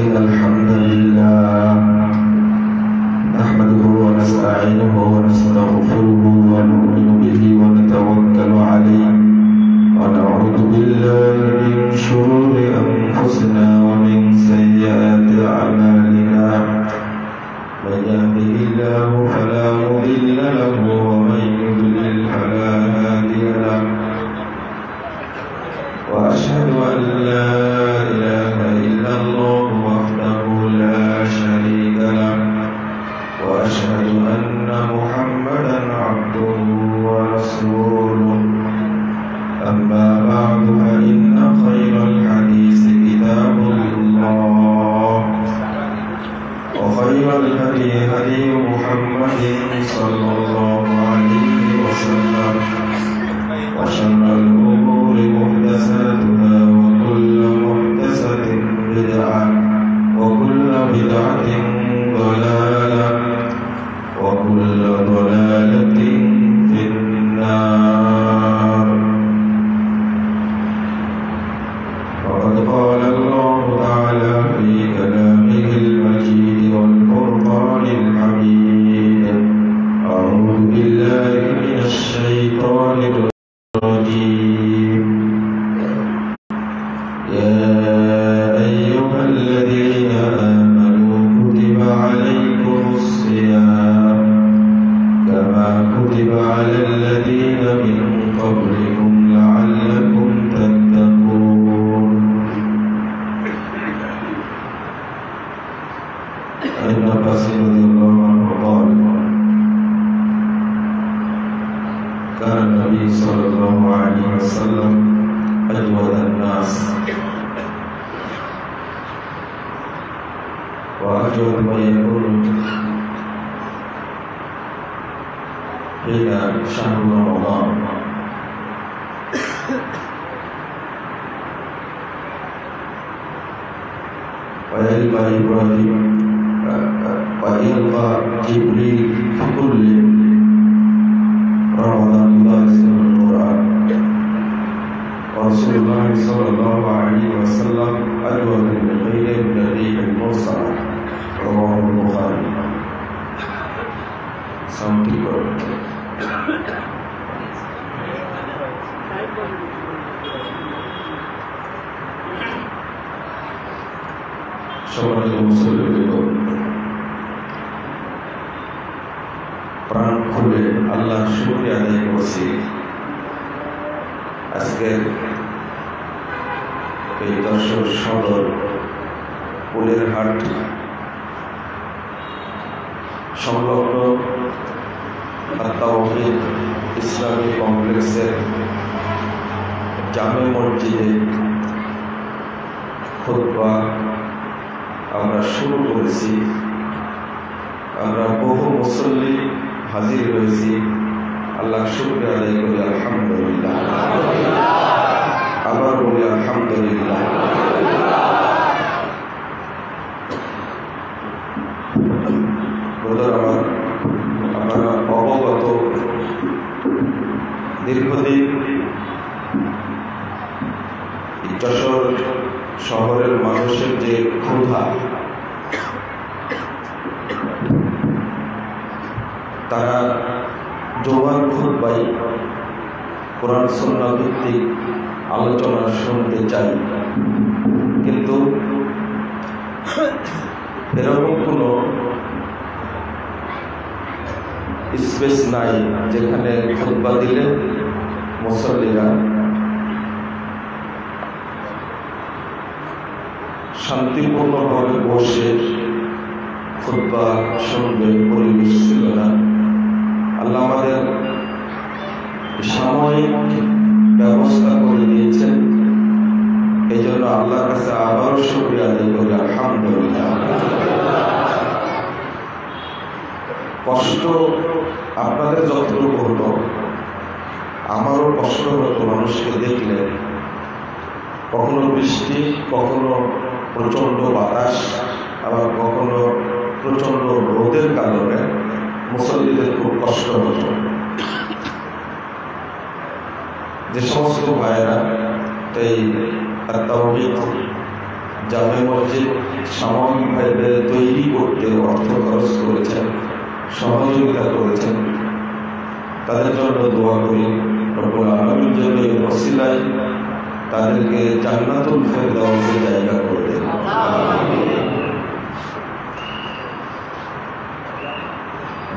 إن الحمد لله نحمده ونستعينه ونستغفره ونؤمن به ونتوكل عليه ونعوذ بالله من شرور أنفسنا ومن سيئات أعمالنا من يهده الله فلا مضل له ومن يضلل فلا هادي له وأشهد أن لا إله إلا الله وحده لا شريك هدي محمد صلى الله عليه وسلم وشر الأمور محدثاتها وكل محدثة بدعة وكل بدعة ضلالة وكل ضلالة في النار. وقد قال الله تعالى في كلامه المجيد والفرقان الحميد: أعوذ بالله من الشيطان الرجيم. يا أيها الذين آمنوا كتب عليكم الصيام كما كتب على الذين من قبلكم لعلكم تتقون. عن عباس رضي الله عنه قال: كان النبي صلى الله عليه وسلم أجود الناس وأجود ما يكون حين شهر رمضان، ويلقى إبراهيم ويلقى جبريل في كل رمضان يدرسه القرآن، ورسول الله صلى الله عليه وسلم أجود بالخير من الريح المرسلة. رواه البخاري. Some people সম্মানিত মুসলিম প্রাণ খুলে আল্লাহর শুকরিয়া আদায় করছি। আজকের এই যশোর সদর ফুলের হাট সংলগ্ন তাওহীদ ইসলামী কমপ্লেক্সের জামে মসজিদে খুতবা আমরা শুরু করেছি। আমরা বহু মুসল্লি হাজির হয়েছি। আল্লাহ শুকরিয়া আদায় করি আলহামদুলিল্লাহ। আবার বলি আলহামদুলিল্লাহ। আপনারা অবগত, দীর্ঘদিন যশোর শহরের মানুষের যে ক্ষুধা, তারা জোয়ার খুতবায় কোরআন সুন্নাহ ভিত্তিক আলোচনা শুনতে চাই, কিন্তু এরকম কোনো স্পেস নাই যেখানে খুতবা দিলে মুসল্লিরা শান্তিপূর্ণভাবে বসে খুতবা শুনবে, পরিবেশ ছিল না। আল্লাহ আমাদের সাময়িক ব্যবস্থা করে দিয়েছেন, এই জন্য আল্লাহর কাছে আবারও শুকরিয়া আদায় করি আলহামদুলিল্লাহ। কষ্ট আপনাদের যতটুকু হলো, আমারও কষ্ট হতো মানুষকে দেখলে। কখনো বৃষ্টি, কখনো প্রচণ্ড বাতাস, আবার কখনো প্রচণ্ড রোদের কারণে মুসল্লিদের খুব কষ্ট হতো। যে সমস্ত ভাইয়েরা এই তাওহীদ জামে মসজিদ সাময়িকভাবে তৈরি করতে অর্থ খরচ করেছেন, সহযোগিতা করেছেন, তাদের জন্য দোয়া করি রব্বুল আলামিন যেন এই ওসিলায় তাদেরকে জান্নাতুল ফেরদাউসে জায়গা করে দেন।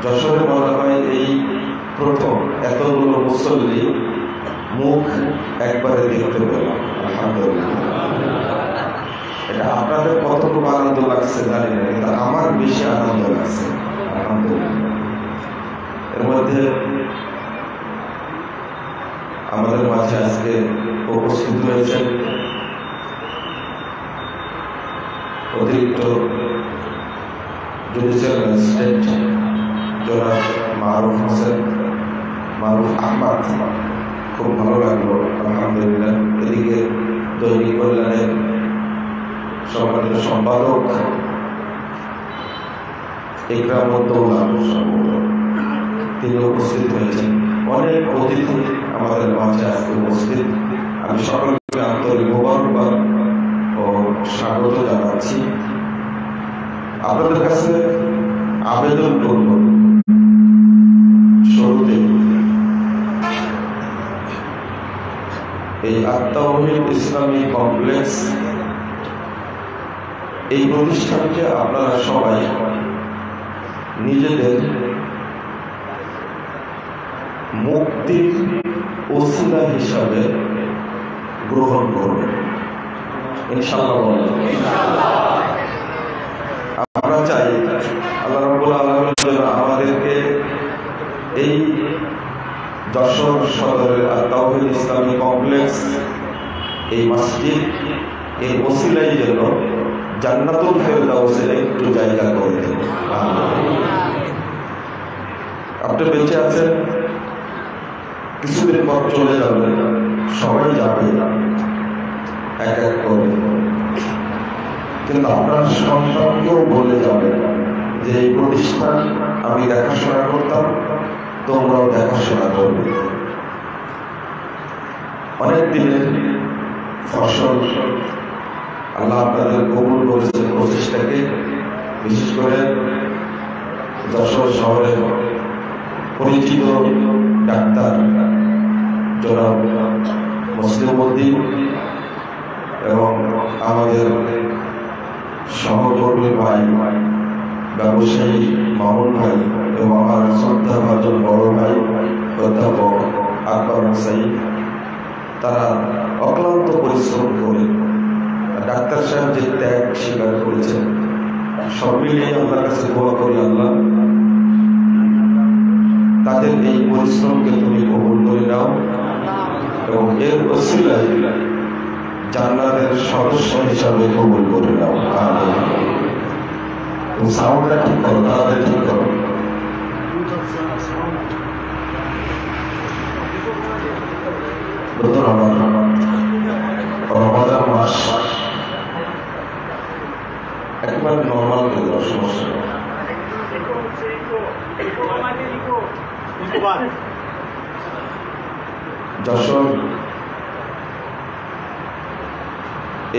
যশোরে বলা হয় এই প্রথম এতগুলো মুসল্লি মুখ একবারে দেখতে পেলাম, আলহামদুলিল্লাহ। এটা আপনাদের কতটুকু আনন্দ লাগছে জানি না, কিন্তু আমার বেশি আনন্দ লাগছে আলহামদুলিল্লাহ। এর মধ্যে আমাদের মাঝে আজকে উপস্থিত হয়েছেন অতিরিক্ত জুডিশিয়াল ম্যাজিস্ট্রেট জনাব মারুফ হোসেন মারুফ আহমদ, খুব ভালো লাগলো আলহামদুলিল্লাহ। এদিকে দৈনিক কল্যাণের সম্মানিত সম্পাদক ইকরামউদ্দৌলা তিনি উপস্থিত হয়েছেন। অনেক অতিথি আমাদের মাঝে আজকে উপস্থিত। আমি সকলকে আন্তরিক মোবারকবাদ ও স্বাগত জানাচ্ছি। আপনাদের কাছে আবেদন করব, শুরুতে এই আত-তাওহীদ ইসলামী কমপ্লেক্স এই প্রতিষ্ঠানকে আপনারা সবাই নিজেদের মুক্তির ওসিলা হিসাবে গ্রহণ করবেন ইনশাআল্লাহ। আমরা চাই আল্লাহ রাব্বুল আলামিন আমাদেরকে এই যশোর সদরের আত-তাওহীদ ইসলামী কমপ্লেক্স, এই মসজিদ, এই ওসিলাই যেন জান্নাতুল ফেরদাউসের একটু জায়গা করে দেন। আপনি বেঁচে আছেন, কিছুদিন পর চলে যাবেন, সবাই যাবে এক এক করে, কিন্তু আপনার সন্তানকেও বলে যাবে যে এই প্রতিষ্ঠান আমি দেখাশোনা করতাম, তোমরাও দেখাশোনা করবে। অনেক দিনের ফসল আল্লাহ আপনাদের কবুল করেছেন প্রচেষ্টাকে। বিশেষ করে যশোর শহরের পরিচিত ডাক্তার জনাব মুসলিমউদ্দিন এবং আমাদের সহকর্মী ভাই ব্যবসায়ী মামুন ভাই এবং আমার শ্রদ্ধাভাজন বড় ভাই অধ্যাপক আকবর হোসেন, তারা অক্লান্ত পরিশ্রম করে ডাক্তার সাহেব যে ত্যাগ স্বীকার করেছেন, সব মিলিয়ে আল্লাহর কাছে দোয়া করি, আল্লাহ তাদের এই পরিশ্রমকে তুমি কবুল করে নাও এবং এর ওসিলায় জান্নাতের সদস্য হিসাবে কবুল করে নাও। আমিন। সাউন্ডটা ঠিক করো, তাড়াতাড়ি ঠিক করো। রমাদান মাস একবার নর্মাল হয়ে যাওয়ার সমস্যা। যশোর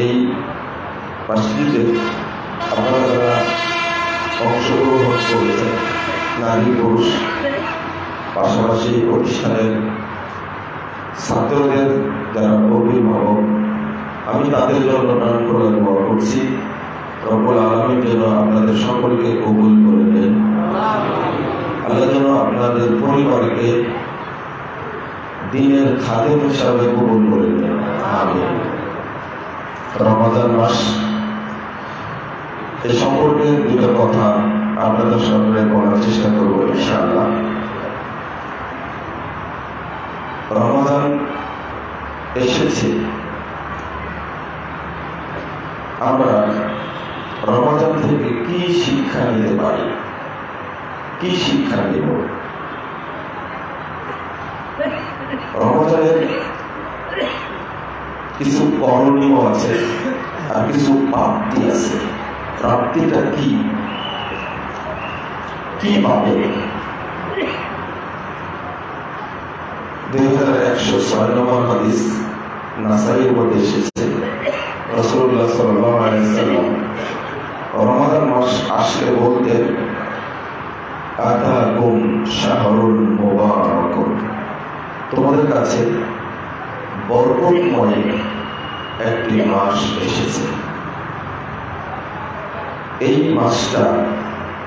এই মসজিদে আপনারা যারা অংশগ্রহণ করেছেন, নারী পুরুষ, পাশাপাশি প্রতিষ্ঠানের ছাত্রদের যারা অভিভাবক, আমি তাদের জন্য প্রাণ করে দোয়া করছি। রব্বুল আলামিন যেন আপনাদের সকলকে কবুল করে দেন। আল্লাহ যেন আপনাদের পরিবারকে দিনের খাদেম হিসাবে কবুল করে দেন। আমিন। রমাদান মাস এ সম্পর্কে দুটো কথা আপনাদের সামনে বলার চেষ্টা করবো ইনশাআল্লাহ। রমাদান এসেছে, আমরা রমাদান থেকে কি শিক্ষা নিতে পারি, কি শিক্ষা নেব? রমাদানের কিছু করণীয় আছে আর কিছু প্রাপ্তি আছে। প্রাপ্তিটা কি কি পাবে? 2106 নম্বর হাদিস নাসাইর মধ্যে এসেছে, রাসূলুল্লাহ সাল্লাল্লাহু আলাইহি ওয়াসাল্লাম রমাদান মাস আসলে বলতেন, আতাকুম শাহরুল মুবারাকুন, তোমাদের কাছে বরকতময় একটি মাস এসেছে। এই মাসটা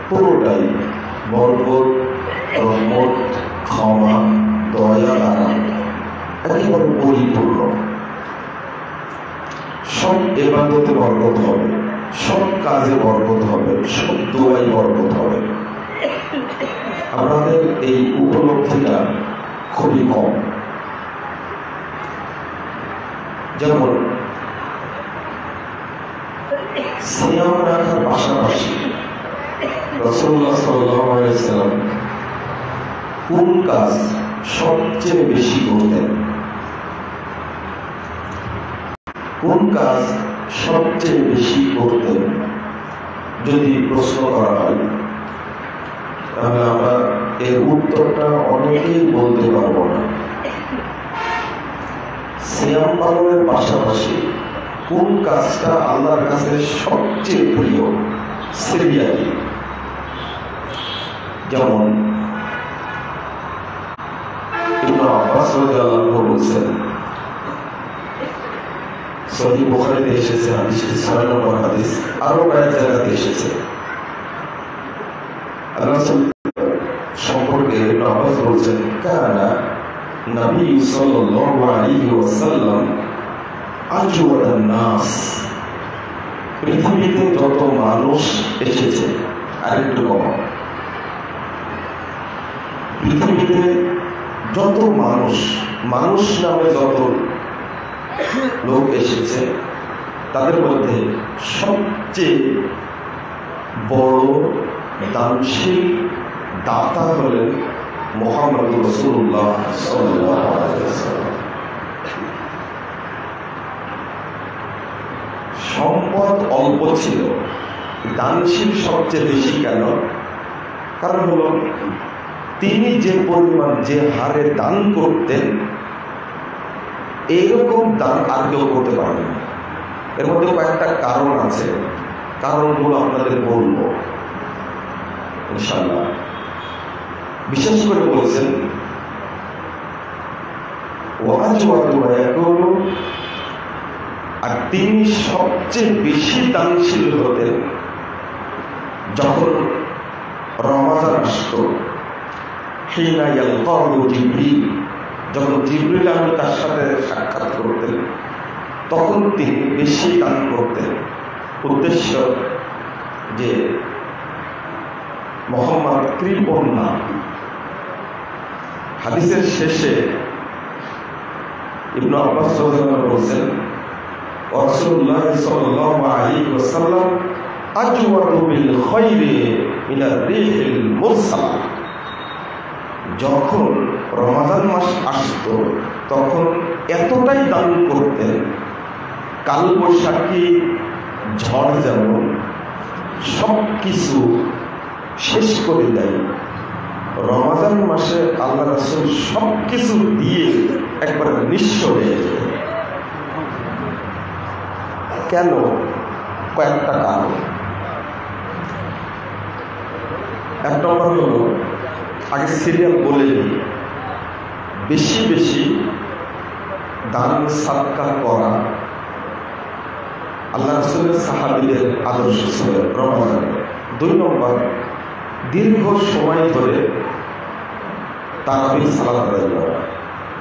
পুরোটাই বরকত, রহমত, ক্ষমা, দয়া দ্বারা একেবারে পরিপূর্ণ। সব ইবাদতে বরকত হবে, সব কাজে বরকত হবে, সব দোয়ায় বরকত হবে। আমাদের এই উপলব্ধিটা খুবই কম। যেমন সিয়াম রাখার পাশাপাশি রাসূলুল্লাহ সাল্লাল্লাহু আলাইহি ওয়াসাল্লাম কোন কাজ সবচেয়ে বেশি করতেন? কোন কাজ সবচেয়ে বেশি করতেন যদি প্রশ্ন করা হয়, তাহলে আমরা এর উত্তরটা অনেকেই বলতে পারবো না। সিয়াম পালনের পাশাপাশি কোন কাজটা আল্লাহর কাছে সবচেয়ে প্রিয়, সিরিয়ালি? যেমন ইবনে আব্বাস রাদিয়াল্লাহু আনহু বলেছেন, সহিহ বুখারীতে এসেছে, হাদিস 6 নম্বর হাদিস, আরো কয়েক জায়গাতে এসেছে। রাসূল সম্পর্কে ইবনে আব্বাস বলেছেন, কানা নবী সাল্লাল্লাহু আলাইহি ওয়াসাল্লাম আজওয়াদান নাস। পৃথিবীতে যত মানুষ এসেছে, আরেকটু কম, পৃথিবীতে যত মানুষ নামে যত লোক এসেছে, তাদের মধ্যে সবচেয়ে বড় দানশীল দাতা হলেন মুহাম্মদ রাসূলুল্লাহ সাল্লাল্লাহু আলাইহি ওয়াসাল্লাম। সম্পদ অল্প ছিল, দানশীল সবচেয়ে বেশি। কেন? কারণ হলো তিনি যে পরিমাণ, যে হারে দান করতেন, এইরকম দান আর কেউ করতে পারেন না। এর মধ্যে কয়েকটা কারণ আছে, কারণগুলো আপনাদের বলবো ইনশাআল্লাহ। বিশেষ করে বলছেন আর তিনি সবচেয়ে বেশি দানশীল হতেন যখন রমাদান আসত। হিনা ইয়ালকাহু জিবরিল, যখন জিবরিল আমিন তার সাথে সাক্ষাৎ করতেন, তখন তিনি বেশি দান করতেন। উদ্দেশ্য যে মুহাম্মদ কৃপণ না। হাদিসের শেষে ইবনে আব্বাস রাদিয়াল্লাহু আনহু বলেছেন, রাসূলুল্লাহ সাল্লাল্লাহু আলাইহি ওয়াসাল্লাম আজওয়াদু বিল খায়রি মিনার রিহিল মুরসালা। যখন রমাদান মাস আসতো, তখন এতটাই দান করতেন, কালবৈশাখী ঝড় যেমন সব কিছু শেষ করে দেয়, রমাদান মাসে আল্লাহ রাসূল সব কিছু দিয়ে একবার নিঃস্ব হয়ে যেত। কেন? কয়েকটা কারণ। এক নম্বর হলো, আগে সিরিয়াল বলে নিই, বেশি বেশি দান সাদকা করা আল্লাহ রাসূলের সাহাবীদের আদর্শ ছিল রমাদানে। 2 নম্বর, দীর্ঘ সময় ধরে তারাবির সালাত আদায় করা,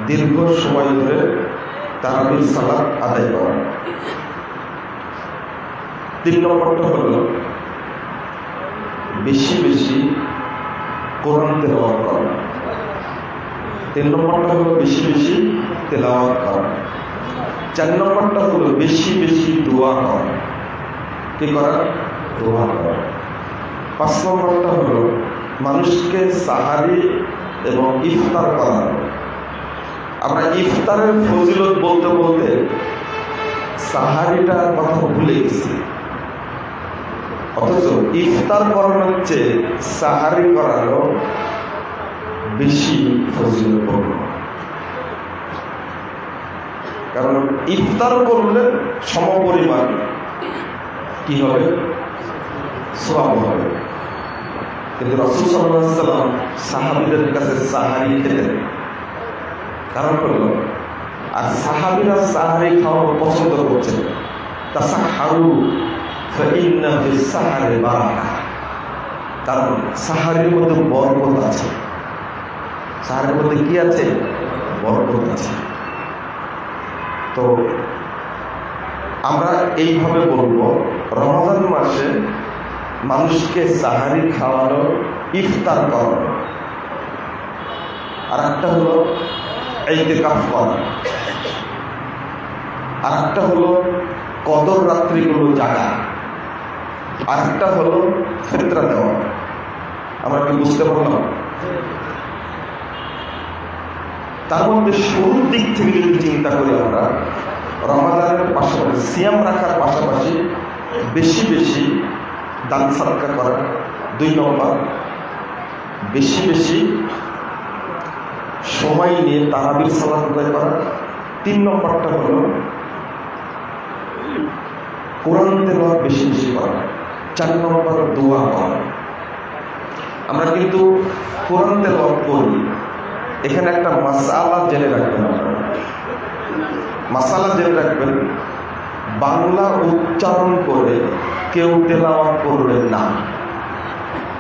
দীর্ঘ সময় ধরে তারাবির সালাত আদায় করা। 3 নম্বরটা হলো বেশি বেশি কোরআন তেলাওয়াত করা। 3 নম্বরটা হলো বেশি বেশি তেলাওয়াত করা। 4 নম্বরটা হলো বেশি বেশি দোয়া করা। কি করা? দোয়া করা। 5 নম্বরটা হলো মানুষকে সাহারি এবং ইফতার করানো। আমরা ইফতারের ফজিলত বলতে বলতে সাহারিটার কথা ভুলে গেছি, অথচ ইফতার করানোর চেয়ে সাহারি করানো বেশি ফজিলতপূর্ণ। কারণ ইফতার করলে সমপরিমাণ কি হবে? সওয়াব হবে। কিন্তু রাসূল সাল্লাল্লাহু আলাইহি ওয়াসাল্লাম সাহাবীদের কাছে সাহারি খেতেন। কারণ হলো, আর সাহাবীরা সাহারি খাওয়া পছন্দ করছেন। তাসাহহারু ফাইন্না ফিস সাহরি বারাকা। কারণ সাহারির মধ্যে বরকত আছে। সাহারির মধ্যে কি আছে? বরকত আছে। তো আমরা এইভাবে বলবো, রমাদান মাসে মানুষকে সাহারি খাওয়ানো, ইফতার করানো। আর একটা হলো ইতিকাফ করা। আর একটা হলো কদর রাত্রিগুলো জাগা। আর একটা হলো ফিতরা দেওয়া। আমরা কি বুঝতে পারলাম? তার মধ্যে শুরুর দিক থেকে যদি চিন্তা করি, আমরা রমাদানের পাশাপাশি সিয়াম রাখার পাশাপাশি বেশি বেশি দান সাদকা করা, 2 নম্বর বেশি বেশি সময় নিয়ে তারাবির সালাত আদায় করা, 3 নম্বরটা হলো কোরআন তেলাওয়াত বেশি বেশি করা, 4 নম্বর দোয়া করা। আমরা কিন্তু কোরআন তেলাওয়াত করি, এখানে একটা মাসালা জেনে রাখবেন। আপনারা মাসালা জেনে রাখবেন, বাংলা উচ্চারণ করে কেউ তেলাওয়াত করবেন না।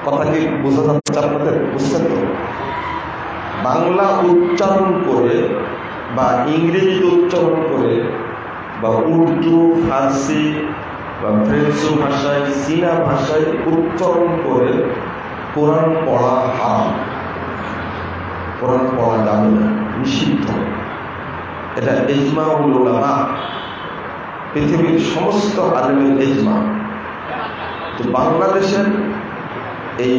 কথা কি বোঝা যাচ্ছে আপনাদের? বুঝছেন তো? বাংলা উচ্চারণ করে বা ইংরেজিতে উচ্চারণ করে বা উর্দু, ফার্সি বা ফ্রেঞ্চ ভাষায়, চীনা ভাষায় উচ্চারণ করে কোরআন পড়া হারাম। কোরআন পড়া যাবে না, নিষিদ্ধ। এটা ইজমাউল উলামা, পৃথিবীর সমস্ত আলেমের ইজমা। তো বাংলাদেশের এই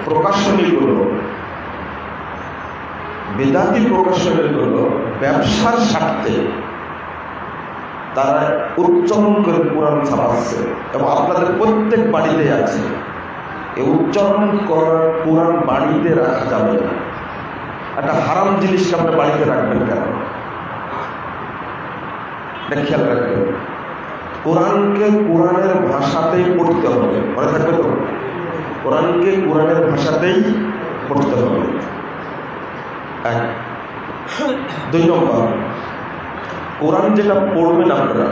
প্রকাশনীগুলো, বেদাতি প্রকাশনীগুলো ব্যবসার স্বার্থে তারা উচ্চারণ করে কোরআন ছাপাচ্ছে, এবং আপনাদের প্রত্যেক বাড়িতে আছে। এই উচ্চারণ করার কোরআন বাড়িতে রাখা যাবে না। একটা হারাম জিনিসকে আপনার বাড়িতে রাখবেন কেন? এটা খেয়াল রাখবেন। কোরআনকে কোরআনের ভাষাতেই পড়তে হবে, মনে থাকবে তো? কোরআনকে কোরআনের ভাষাতেই পড়তে হবে। 1। 2 নম্বর, কোরআন যেটা পড়বেন আপনারা,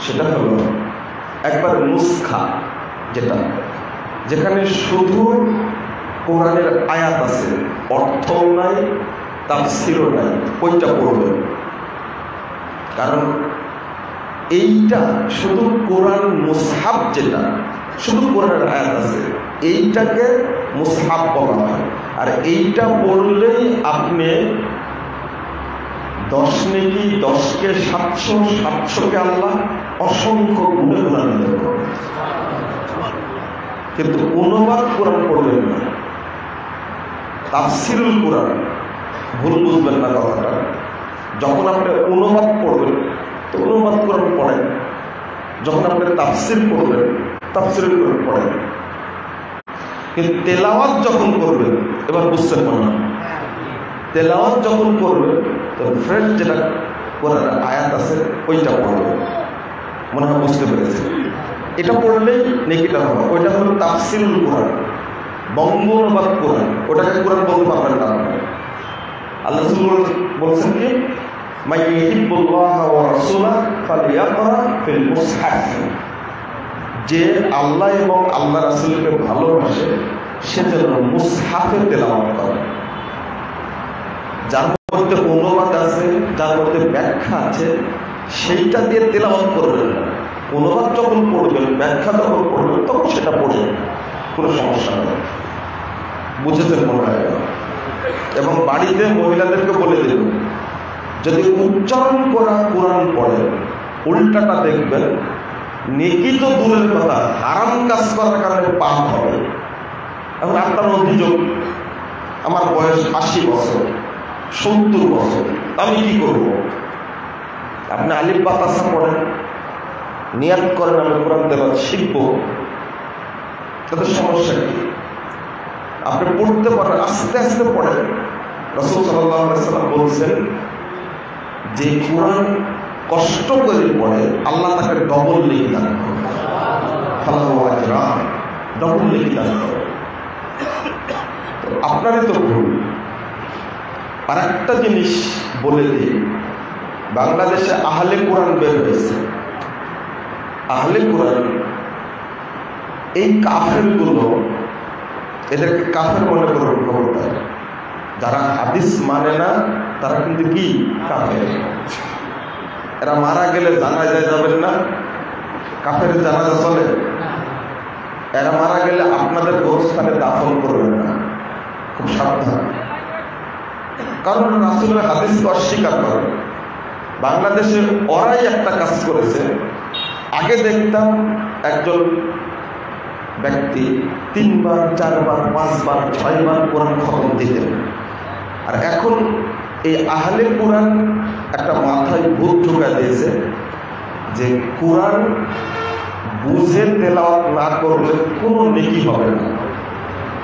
সেটা হলো একবার নুসখা, যেখানে শুধু কোরআনের আয়াত আছে, অর্থও নাই, তাফসীরও নাই, ওইটা পড়বেন। কারণ এইটা শুধু কোরআন মুসহাব, যেটা শুধু কোরআনের আয়াত আছে, এইটাকে মুসহাব বলা হয়। আর এইটা পড়লেই আপনি 10 নেকি, 10কে 700, 700কে আল্লাহ অসংখ্য গুণে গুণান্বিত করবেন। কিন্তু অনুবাদ কোরআন পড়বেন না, তাফসীরুল কোরআন, ভুল বুঝবেন না কথাটা। যখন আপনি অনুবাদ পড়বেন তো অনুবাদ কোরআন পড়েন, যখন আপনি তাফসীর পড়বেন তাফসীরুল কোরআন পড়েন। কিন্তু তেলাওয়াত যখন করবেন, এবার বুঝতে পারবেন না, তেলাওয়াত যখন করবেন তো ফ্রেশ যেটা কোরআনের আয়াত আছে ওইটা পড়বেন। মনে হয় বুঝতে পেরেছে? এটা পড়লেই নেকিটা হবে। ওইটা হলো তাফসীরুল কোরআন, বঙ্গ অনুবাদ কোরআন। ওটাকে কোরআন বলতে পারবেন না। আল্লাহ রাসূল বলছেন কি, মান ইউহিব্বুল্লাহ ওয়া রাসূলাহু ফালইয়াকরা ফিল মুসহাফ। যে আল্লাহ এবং আল্লাহ রাসূলকে ভালোবাসে সে যেন মুসহাফে তেলাওয়াত করে। যার মধ্যে অনুবাদ আছে, যার মধ্যে ব্যাখ্যা আছে, সেইটা দিয়ে তেলাওয়াত করবেন না। অনুবাদ যখন পড়বেন, ব্যাখ্যা যখন পড়বেন, তখন সেটা পড়বেন, কোনো সমস্যা নেই। বুঝেছেন মনে হয়? এবং বাড়িতে মহিলাদেরকে বলে দেবেন, যদি উচ্চারণ করা কোরআন পড়ে, উল্টাটা দেখবেন, নেকি তো দূরের কথা, হারাম কাজ করার কারণে পাপ হবে। এখন আপনার অভিযোগ, আমার বয়স 80 বছর, 70 বছর, আমি কি করব? আপনি আলিফ বা তাসা পড়েন, নিয়াত করেন আমি কোরআন তেলাওয়াত শিখবো, তাদের সমস্যা কি? আপনি পড়তে পারেন, আস্তে আস্তে পড়েন। রাসূল সাল্লাল্লাহু আলাইহি ওয়াসাল্লাম বলছেন, যে কোরআন কষ্ট করে পড়ে আল্লাহ তাকে ডবল নেকি দান করে, ফালাহু আজরান, ডবল নেকি দান করে। আপনারই তো ভুল। আর একটা জিনিস বলে দিই, বাংলাদেশে আহলে কোরআন বের হয়েছে। আহলে কোরআন, এই কাফেরগুলো, এদেরকে কাফের মনে করে খবরদার। যারা হাদিস মানে না তারা কিন্তু কি কাফের। এরা মারা গেলে জানাজায় যাবেন না, কাফের জানাজা চলে। এরা মারা গেলে আপনাদের গোরস্থানে দাফন করবেন না, খুব সাবধান। কারণ রাসূলের হাদিসকে অস্বীকার করে। বাংলাদেশে ওরাই একটা কাজ করেছে, আগে দেখতাম একজন ব্যক্তি 3 বার 4 বার 5 বার 6 বার কোরআন খতম দিতেন, আর এখন এই আহলে কোরআন একটা মাথায় ভূত ঢুকা দিয়েছে যে কোরআন বুঝে তেলাওয়াত না করলে কোনো নেকি হবে না।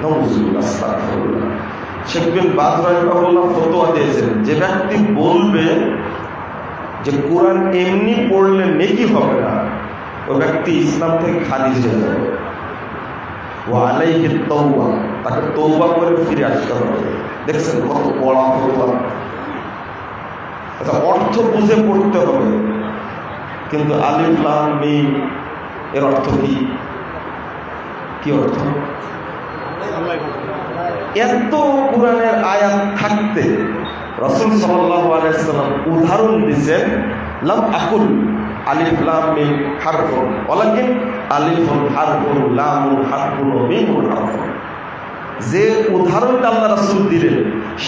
নাউযুবিল্লাহ, আস্তাগফিরুল্লাহ। শেখ বিন বাজ রাহিমাহুল্লাহ ফতোয়া দিয়েছেন, যে ব্যক্তি বলবে যে কোরআন এমনি পড়লে নেকি হবে না, ওই ব্যক্তি ইসলাম থেকে খারিজ হয়ে যাবে। ওয়া আলাইহি তাওবা, তাকে তওবা করে ফিরে আসতে হবে। দেখছেন কত বড় ফতোয়া। আচ্ছা, অর্থ বুঝে পড়তে হবে, কিন্তু আলিফ লাম মিম এর অর্থ কি? কি অর্থ? এত কোরআনের আয়াত থাকতে রাসূল সাল্লাল্লাহু আলাইহি ওয়াসাল্লাম উদাহরণ দিয়েছেন, লাম আকুল আলিফ লাম মিম হারফুন ওয়ালাকিন আলিফুন হারফুন লামুন হারফুন ওয়া মিমুন হারফুন। যে উদাহরণটা আল্লাহ রাসূল দিলেন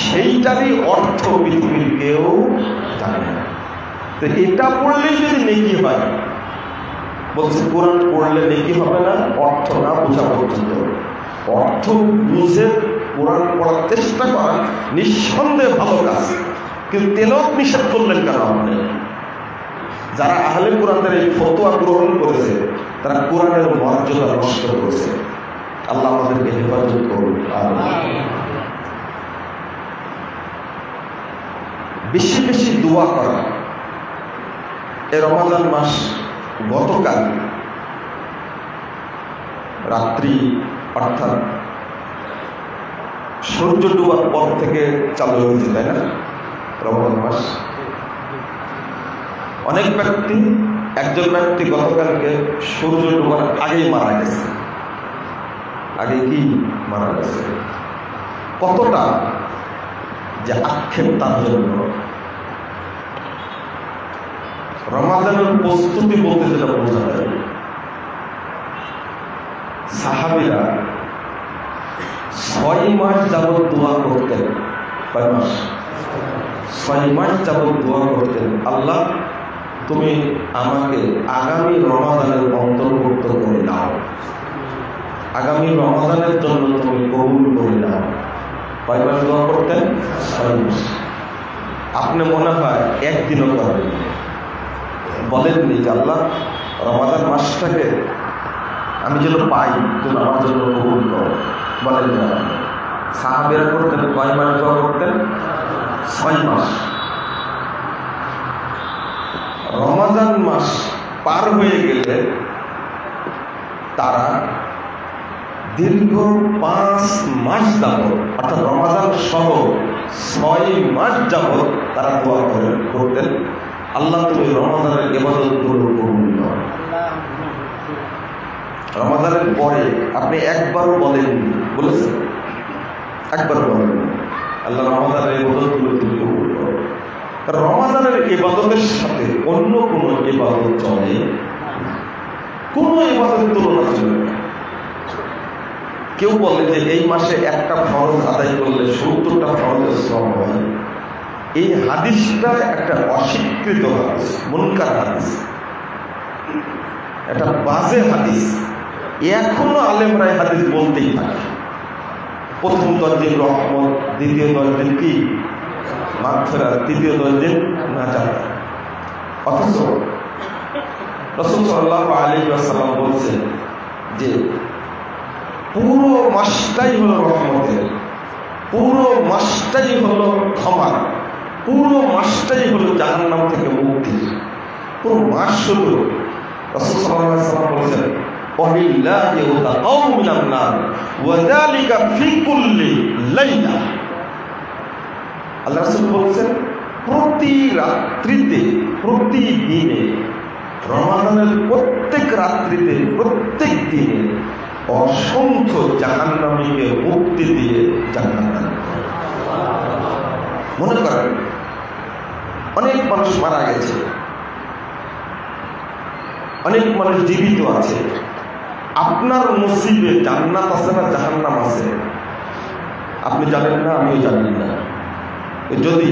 সেইটারই অর্থ পৃথিবীর কেউ জানে না। তো এটা পড়লেই যদি নেকি হয়, বলছে কোরআন পড়লে নেকি হবে না অর্থ না বোঝা পর্যন্ত। অর্থ বুঝে কোরআন পড়ার চেষ্টা করা নিঃসন্দেহে ভালো কাজ, কিন্তু তেলাওয়াত নিষেধ করলেন কেন আপনি? যারা আহলে কোরআনের এই ফতোয়া গ্রহণ করেছে তারা কোরআনের মর্যাদা নষ্ট করেছে। আল্লাহ আমাদেরকে হেফাজত করুন। বেশি বেশি দোয়া করা। এই রমাদান মাস গতকাল রাত্রি অর্থাৎ সূর্য ডুবার পর থেকে চালু হয়েছে, তাই না? রমাদান মাস অনেক ব্যক্তি, একজন ব্যক্তি গতকালকে সূর্য ডুবার আগেই মারা গেছে। আগে কি মারা গেছে? কতটা যে আক্ষেপ তার জন্য। রমাদানের প্রস্তুতি বলতে যেটা বোঝা যায়, সাহাবীরা 6 মাস যাবৎ দোয়া করতেন। কয় মাস? 6 মাস যাবৎ দোয়া করতেন, আল্লাহ তুমি আমাকে আগামী রমাদানের অন্তর্ভুক্ত করে দাও, আগামী রমাদানের জন্য তুমি কবুল করে দাও। কয় মাস দোয়া করতেন? 6 মাস। আপনি মনে হয় একদিনও করেন, বলেননি যে আল্লাহ রমাদান মাসটাকে আমি যেন পাই, তুমি আমার জন্য কবুল করো, বলেন না। সাহাবীরা করতেন কয় মাস দোয়া করতেন? 6 মাস। রমাদান মাস পার হয়ে গেলে তারা দীর্ঘ 5 মাস যাবৎ, অর্থাৎ রমাদান সহ 6 মাস যাবৎ তারা দোয়া করতেন, আল্লাহ তুমি রমাদানের ইবাদত গুলো কবুল করো। রমাদানের পরে আপনি একবারও বলেননি, বলেছেন? একবারও বলেননি আল্লাহ রমাদানের ইবাদত গুলো তুমি কবুল করো। রমাদানের ইবাদতের সাথে অন্য কোনো ইবাদত চলে না, কোনো ইবাদতের তুলনা চলে না। কেউ বলে যে এই মাসে একটা ফরজ আদায় করলে 70টা ফরজের সওয়াব হয়। এই হাদিসটা একটা অস্বীকৃত হাদিস, মুনকার হাদিস, এটা বাজে হাদিস। এখনো আলেমরা এই হাদিস বলতেই থাকে। প্রথম 10 দিন রহমত, দ্বিতীয় 10 দিন কি মাগফিরাত, তৃতীয় 10 দিন নাজাত। অথচ রাসূল সাল্লাল্লাহু আলাইহি ওয়াসাল্লাম বলছেন যে পুরো মাসটাই হলো রহমতের, পুরো মাসটাই হলো ক্ষমার, পুরো মাসটাই হলো জাহান্নাম থেকে মুক্তি। পুরো মাস হলো, রাসূল সাল্লাল্লাহু আলাইহি ওয়াসাল্লাম বলেছেন ওয়ালিল্লাহি ওয়াতাকাউ মিনান নার ওয়া যালিকা ফি কুল্লি লাইলা। আল্লাহ রাসূল বলেছেন প্রতি রাত্রিতে, প্রতিদিনে, রমাদানের প্রত্যেক রাত্রিতে, প্রত্যেক দিনে অসংখ্য জাহান্নামীকে মুক্তি দিয়ে জান্নাত। মনে করেন অনেক মানুষ মারা গেছে, অনেক মানুষ জীবিত আছে, আপনার নসিবে জান্নাত আছে না জাহান্নাম আছে আপনি জানেন না, আমিও জানি না। যদি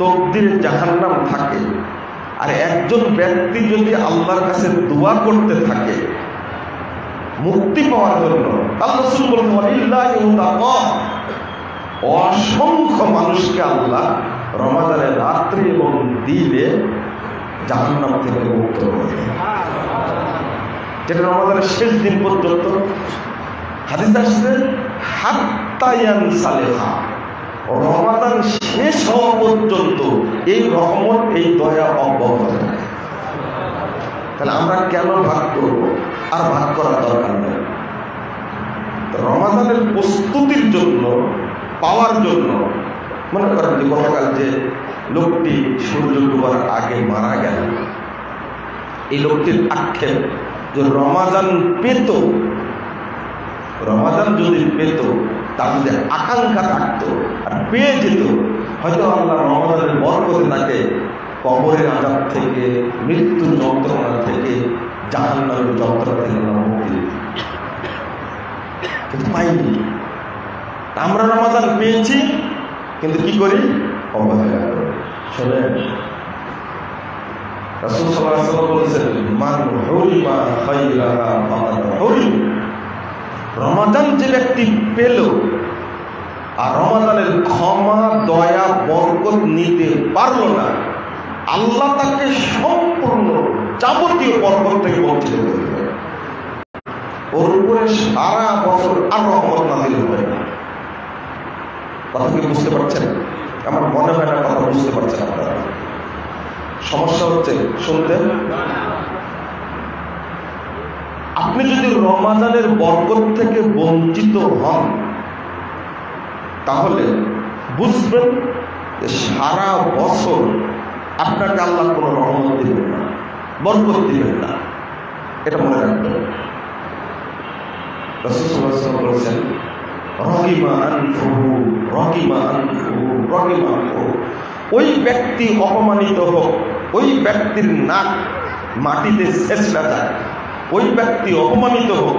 তকদিরে জাহান্নাম থাকে আর একজন ব্যক্তি যদি আল্লাহর কাছে দোয়া করতে থাকে মুক্তি পাওয়ার জন্য, আল্লাহ রাসূল বলেন অসংখ্য মানুষকে আল্লাহ রমাদানের রাত্রি এবং দিনে জাহান্নাম থেকে মুক্ত করে, যেটা রমাদানের শেষ দিন পর্যন্ত। হাদিস আসছে হাত্তা ইয়ানসালিহা, রমাদান শেষ হওয়া পর্যন্ত এই রহমত, এই দয়া অব্যাহত থাকে। তাহলে আমরা কেন ভাগ করব? আর ভাগ করার দরকার নেই। রমাদানের প্রস্তুতির জন্য, পাওয়ার জন্য, মনে করেন যে গতকাল যে লোকটি সূর্য ডুবার আগে মারা গেল, এই লোকটির আক্ষেপ যে রমাদান পেত, রমাদান যদি পেত, তার যদি আকাঙ্ক্ষা থাকতো আর পেয়ে যেত, হয়তো আল্লাহ রমাদানের বরকতে তাকে কবরের আযাব থেকে, মৃত্যুর যন্ত্রণা থেকে, জাহান্নামের যন্ত্রণা থেকে মুক্তি দিত। কিন্তু পাইনি। আমরা রমাদান পেয়েছি, কিন্তু কি করি? অবহেলা করি। শোনেন, রাসূল সাল্লাল্লাহু আলাইহি ওয়াসাল্লাম বলেছেন, মান হুরিমা খায়রাহা ফাকাদ হুরিম। রমাদান যে ব্যক্তি পেল আর রমাদানের ক্ষমা, দয়া, বরকত নিতে পারল না, আল্লাহ তাকে সম্পূর্ণ যাবতীয় বরকত থেকে বঞ্চিত করে দেবে। ওর উপরে সারা বছর আর রহমত নাযিল হবে না। কথা কি বুঝতে পারছেন? আমার মনে হয় না কথা বুঝতে পারছেন আপনারা। সমস্যা হচ্ছে শুনতে। আপনি যদি রমাদানের বরকত থেকে বঞ্চিত হন, তাহলে বুঝবেন যে সারা বছর আপনাকে আল্লাহ কোনো রহমত দিবেন না, বরকত দিবেন না। এটা মনে রাখবেন। রাসূল সাল্লাল্লাহু আলাইহি ওয়াসাল্লাম বলেছেন, রহিমা আনফুহু, রহিমা আনফুহু, রহিমা আনফুহু। ওই ব্যক্তি অপমানিত হোক, ওই ব্যক্তির নাক মাটিতে ছেঁচড়া যায়, ওই ব্যক্তি অপমানিত হোক,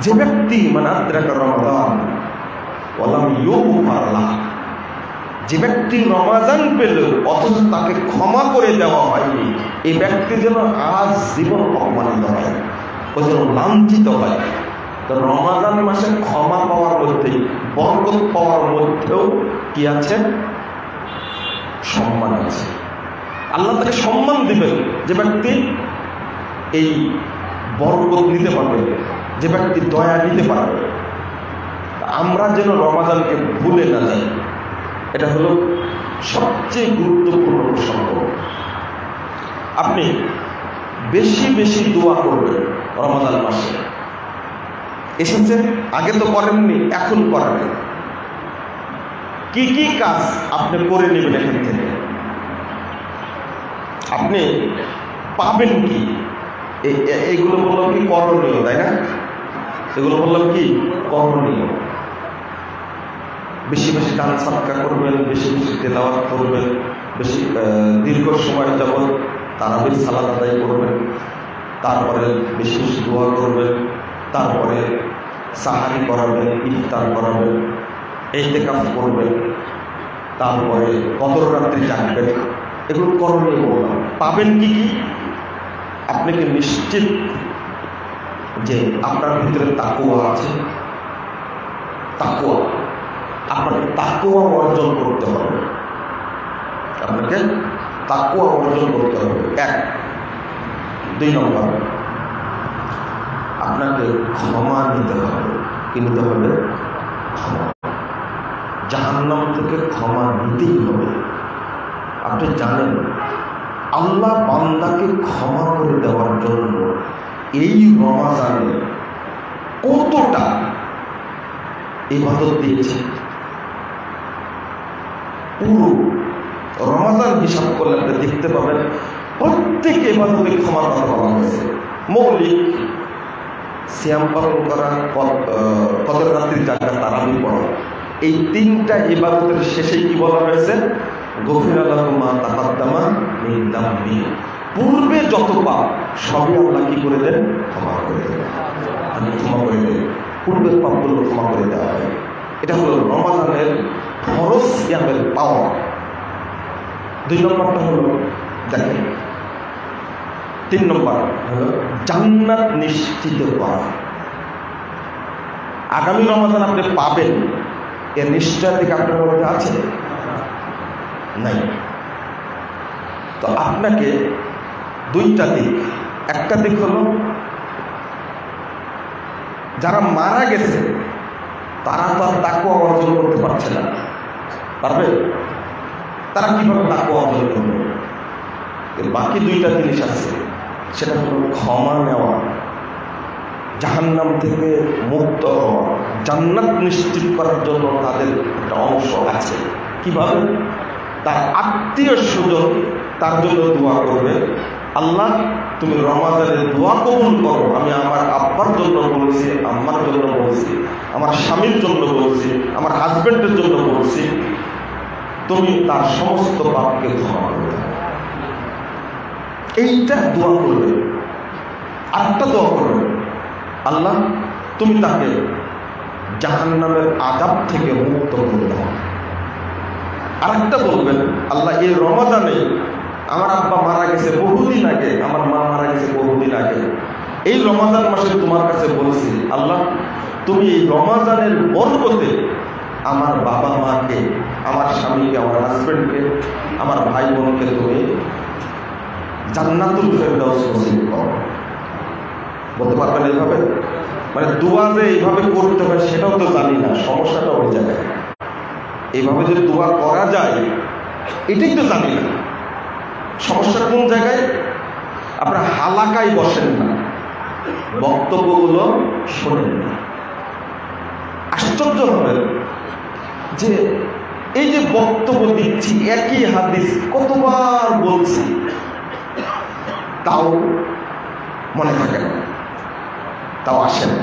যে ব্যক্তি মান আদরাকা রমাদান ওয়ালাম ইউগফার লাহু, যে ব্যক্তি রমাদান পেল অথচ তাকে ক্ষমা করে দেওয়া হয়নি, এই ব্যক্তি যেন আজ জীবন অপমানিত হয়, ও যেন লাঞ্ছিত হয়। তো রমাদান মাসে ক্ষমা পাওয়ার মধ্যে, বরকত পাওয়ার মধ্যেও কি আছে? সম্মান আছে। আল্লাহ তাকে সম্মান দিবেন যে ব্যক্তি এই বরকত নিতে পারবে, যে ব্যক্তি দয়া নিতে পারবে। আমরা যেন রমাদানকে ভুলে না যাই, এটা হলো সবচেয়ে গুরুত্বপূর্ণ প্রসঙ্গ। আপনি বেশি বেশি দোয়া করবেন রমাদান মাসে। এসেছে, আগে তো করেননি, এখন করেন। কি কি কাজ আপনি করে নেবেন এখান থেকে? আপনি পাবেন কি? এগুলো বললাম কি করণীয়, তাই না? এগুলো বললাম কি করণীয়। বেশি বেশি দান সাদকা করবেন, বেশি বেশি তেলাওয়াত করবেন, বেশি দীর্ঘ সময় যাবত তারাবির সালাত আদায় করবেন, তারপরে বেশি বেশি দোয়া করবেন, তারপরে সাহারি করাবেন, ইফতার করাবেন, ইতিকাফ করবেন, তারপরে কদর রাত্রি জাগবেন। এগুলো করণীয় বললাম। পাবেন কি কি? আপনি কি নিশ্চিত যে আপনার ভিতরে তাকওয়া আছে? তাকওয়া, আপনাকে তাকওয়া অর্জন করতে হবে। আপনাকে তাকওয়া অর্জন করতে হবে। 1 2 নম্বর, আপনাকে ক্ষমা নিতে হবে। কি নিতে হবে? ক্ষমা। জাহান্নাম থেকে ক্ষমা নিতেই হবে। আপনি জানেন আল্লাহ বান্দাকে ক্ষমা করে দেওয়ার জন্য এই রমাদানে কতটা ইবাদত দিয়েছে। পুরো রমাদান হিসাব করলে আপনি দেখতে পাবেন প্রত্যেক ইবাদতে ক্ষমার কথা বলা হয়েছে। মৌলিক সিয়াম পালন করা, কদর রাত্রির জাগা, তারাবি পড়া, এই 3টা ইবাদতের শেষে কি বলা হয়েছে? গফিরা লাহু মা তাকাদ্দামা মিন যামবি। পূর্বে যত পাপ সবই আল্লাহ কি করে দেন? ক্ষমা করে দেন। আমি ক্ষমা করে দেন, পূর্বের পাপগুলো ক্ষমা করে দেওয়া হয়। এটা হলো রমাদানের ফরজ সিয়ামের পাওয়া। 2 নম্বরটা হলো দেখেন, 3 নম্বর হলো জান্নাত নিশ্চিত করা। আগামী রমাদান আপনি পাবেন এর নিশ্চয়তা কি আপনার মধ্যে আছে? নাই। তো আপনাকে 2টা দিক, একটা দিক হলো যারা মারা গেছে তারা তো আর তাকওয়া অর্জন করতে পারছে না, পারবে? তারা কিভাবে তাকওয়া অর্জন করবে? বাকি 2টা জিনিস আছে, সেটা হলো ক্ষমা নেওয়া, জাহান্নাম থেকে মুক্ত হওয়া, জান্নাত নিশ্চিত করার জন্য তাদের একটা অংশ আছে। কিভাবে? তার আত্মীয় স্বজন তার জন্য দোয়া করবে, আল্লাহ তুমি রমাদানের দোয়া কবুল করো। আমি আমার আব্বার জন্য বলছি, আম্মার জন্য বলছি, আমার স্বামীর জন্য বলছি, আমার হাজবেন্ডের জন্য বলছি, তুমি তার সমস্ত পাপকে ক্ষমা করবে। এইটা দোয়া করবে। আরেকটা দোয়া করবে, আল্লাহ তুমি তাকে জাহান্নামের আযাব থেকে মুক্ত করে দাও। আরেকটা বলবেন, আল্লাহ এই রমাদানে আমার আব্বা মারা গেছে বহুদিন আগে, আমার মা মারা গেছে বহুদিন আগে, এই রমাদান মাসে তোমার কাছে বলছি, আল্লাহ তুমি এই রমাদানের বরকতে আমার বাবা মাকে, আমার স্বামীকে, আমার হাজবেন্ডকে, আমার ভাই বোনকে তুমি জান্নাতুল ফেরদাউস নসিব করো। বলতে পারবেন এইভাবে? মানে দোয়া যে এইভাবে করতে হয় সেটাও তো জানি না, সমস্যাটা ওই জায়গায়। এইভাবে যে দোয়া করা যায় এটাই তো জানি না। সমস্যা কোন জায়গায়? আপনারা হালাকায় বসেন না, বক্তব্যগুলো শোনেন না। আশ্চর্য হবেন যে এই যে বক্তব্য দিচ্ছি, একই হাদিস কতবার বলছি, তাও মনে থাকে না, তাও আসে না।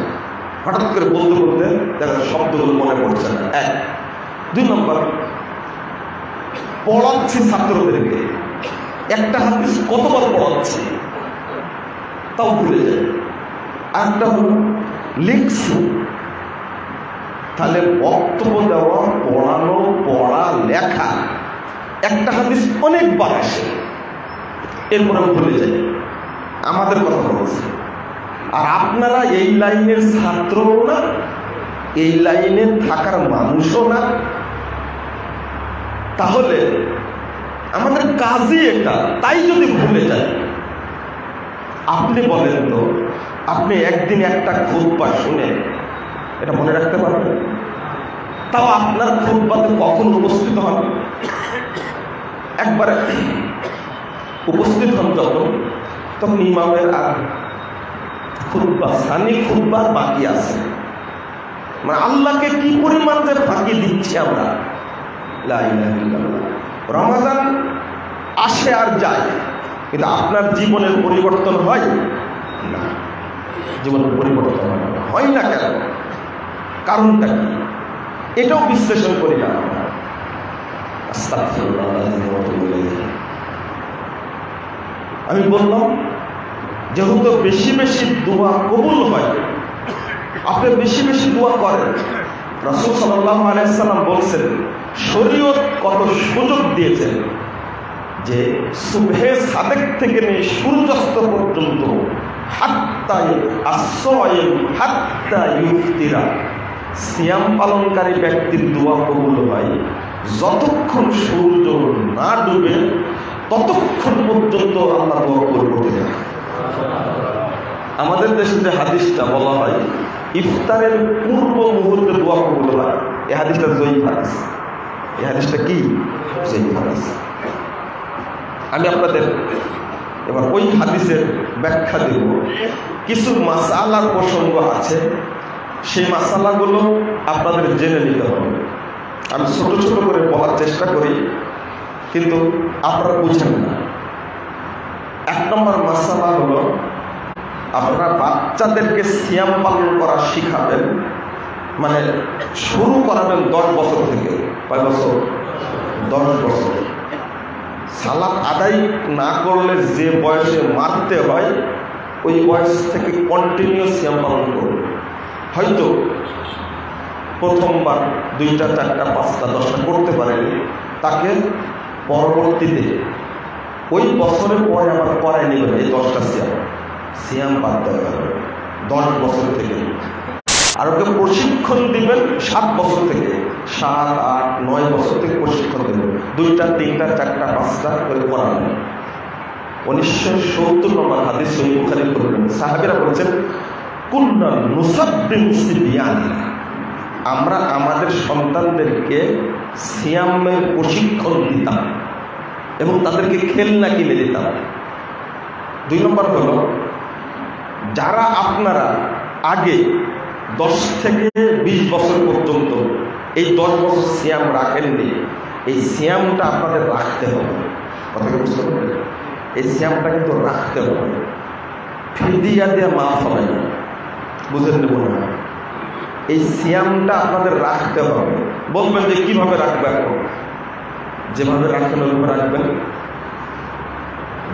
হঠাৎ করে বলতে বলতে দেখা শব্দগুলো মনে পড়ছে না। 1। 2 নম্বর, পড়াচ্ছি ছাত্রদেরকে, একটা হাদিস কতবার পড়াচ্ছি তাও ভুলে যায়। আরেকটা হলো লিখছি, তাহলে বক্তব্য দেওয়া, পড়ানো, পড়া, লেখা, একটা হাদিস অনেকবার আসে, এরপরে ভুলে যায়। আমাদের কথা বলছে। আর আপনারা এই লাইনের ছাত্রও না, এই লাইনে থাকার মানুষও না, তাহলে আমাদের কাজই এটা। তাই যদি ভুলে যায়, আপনি বলেন তো, আপনি একদিন একটা খুতবা শুনে এটা মনে রাখতে পারবেন? তাও আপনার খুতবাতে কখন উপস্থিত হন? একবারে উপস্থিত হন তখন ইমামের আর খুতবা, সানি খুতবা বাকি আছে। মানে আল্লাহকে কি পরিমাণ যে ফাঁকি দিচ্ছি আমরা। লা ইলাহা ইল্লাল্লাহ। রমাদান আসে আর যায়, কিন্তু আপনার জীবনের পরিবর্তন হয় না। জীবনের পরিবর্তন হয় না কেন? কারণটা কি? এটাও বিশ্লেষণ করি না। আমি বললাম যেহেতু বেশি বেশি দোয়া কবুল হয়, আপনি বেশি বেশি দোয়া করেন। রাসূল সাল্লাল্লাহু আলাইহি সাল্লাম বলছেন, শরীয়ত কত সুযোগ দিয়েছেন যে সুবহে সাদেক থেকে নিয়ে সূর্যাস্ত পর্যন্ত হাত্তা ইফতিরা, সিয়াম পালনকারী ব্যক্তির দোয়া কবুল হয় যতক্ষণ সূর্য না ডুবে ততক্ষণ পর্যন্ত আল্লাহ দোয়া কবুল করতে দেন। আমাদের দেশে যে হাদিসটা বলা হয় ইফতারের পূর্ব মুহূর্তে দোয়া কবুল হয়, এই হাদিসটা জয়ীফ হাদিস। এই হাদিসটা কি? জয়ীফ হাদিস। আমি আপনাদের এবার ওই হাদিসের ব্যাখ্যা দেব। কিছু মাসালার প্রসঙ্গ আছে, সেই মাসালাগুলো আপনাদের জেনে নিতে হবে। আমি ছোট ছোট করে বলার চেষ্টা করি, কিন্তু আপনারা বুঝেন না। 1 নম্বর মাসালা হলো, আপনারা বাচ্চাদেরকে সিয়াম পালন করা শিখাবেন, মানে শুরু করাবেন 10 বছর থেকে। কয় বছর? 10 বছর। সালাত আদায় না করলে যে বয়সে মারতে হয় ওই বয়স থেকে কন্টিনিউ সিয়াম পালন করবে। হয়তো প্রথমবার 2টা 4টা 5টা 10টা করতে পারেন, তাকে পরবর্তীতে ওই বছরের পরে আবার করাই নেবেন এই 10টা সিয়াম বাদ দেওয়া যাবে 10 বছর থেকে। আর ওকে প্রশিক্ষণ দিবেন 7 বছর থেকে, 7, 8, 9 বছর থেকে প্রশিক্ষণ দেবেন, 2টা 3টা 4টা 5টা করে করাবেন। 1970 নম্বর হাদিস সহিহ বুখারী করবেন। সাহাবীরা বলেছেন কুল্লা নুসাব্বিহু সিবিয়ানা, আমরা আমাদের সন্তানদেরকে সিয়ামের প্রশিক্ষণ দিতাম এবং তাদেরকে খেলনা কিনে দিতাম। 2 নম্বর হলো যারা আপনারা আগে 10 থেকে 20 বছর পর্যন্ত এই 10 বছর সিয়াম রাখেননি, এই সিয়ামটা আপনাদের রাখতে হবে। কথা বুঝতে পারবেন? এই সিয়ামটা কিন্তু রাখতে হবে, ফিদিয়া দিয়ে মাফ হবে না, বুঝেন নেব না। এই সিয়ামটা আপনাদের রাখতে হবে। বলবেন যে কিভাবে রাখবেন? যেভাবে রাখেন ওইভাবে রাখবেন।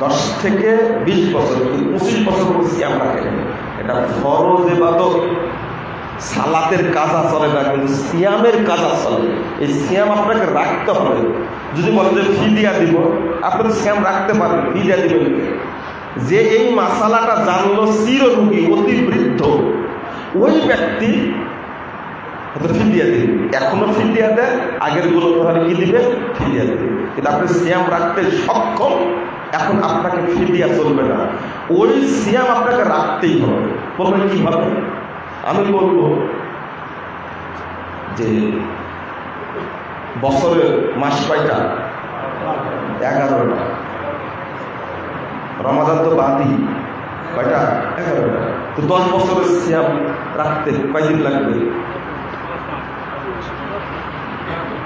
10 থেকে 20 বছর 25 বছর সিয়াম রাখেন, এটা ফরজ ইবাদত। সালাতের কাজা চলে না, কিন্তু সিয়ামের কাজা চলে। এই সিয়াম আপনাকে রাখতে হবে। যদি বলেন যে ফিদিয়া দিব, আপনি সিয়াম রাখতে পারেন, ফিদিয়া দিবেন। যে এই মাসালাটা জানলো চিররোগী অতি বৃদ্ধ, ওই ব্যক্তি ফিদিয়া দিবে। এখনো ফিদিয়া দেয়, আগের গুলো তাহলে কি দিবে? ফিদিয়া দিবে। কিন্তু আপনি সিয়াম রাখতে সক্ষম, এখন আপনাকে ফিদিয়া চলবে না, ওই সিয়াম আপনাকে রাখতেই হবে। বলবেন কিভাবে? আমি বলবো যে বছরের মাস কয়টা? 11টা। রমাদান তো বাদই, কয়টা? 11টা। তো 10 বছরের সিয়াম রাখতে কয়দিন লাগবে?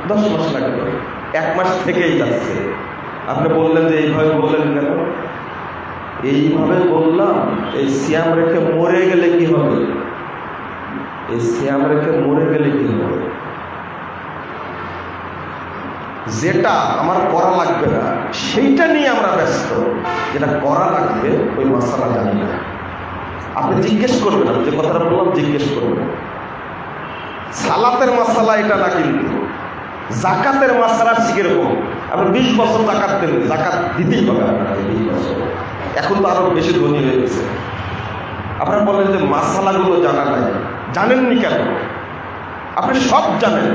10 মাস লাগবে। 1 মাস থেকেই যাচ্ছে। আপনি বললেন যে এইভাবে বললেন কেন? এইভাবে বললাম, এই সিয়াম রেখে মরে গেলে কি হবে? এই সিয়াম রেখে মরে গেলে কি হবে? যেটা আমার করা লাগবে না সেইটা নিয়ে আমরা ব্যস্ত, যেটা করা লাগবে ওই মাসালা জানি না। আপনি জিজ্ঞেস করবেন, যে কথাটা বললাম জিজ্ঞেস করবেন। সালাতের মাসালা এটা না, কিন্তু জাকাতের মাসালা কিরকম? আপনি 20 বছর জাকাত দেন, জাকাত দিতেই হবে আপনার 20 বছর। এখন তো আরো বেশি ধনী হয়ে গেছে। আপনারা বলেন যে মাসালাগুলো জানা নাই, জানেননি কেন? আপনি সব জানেন,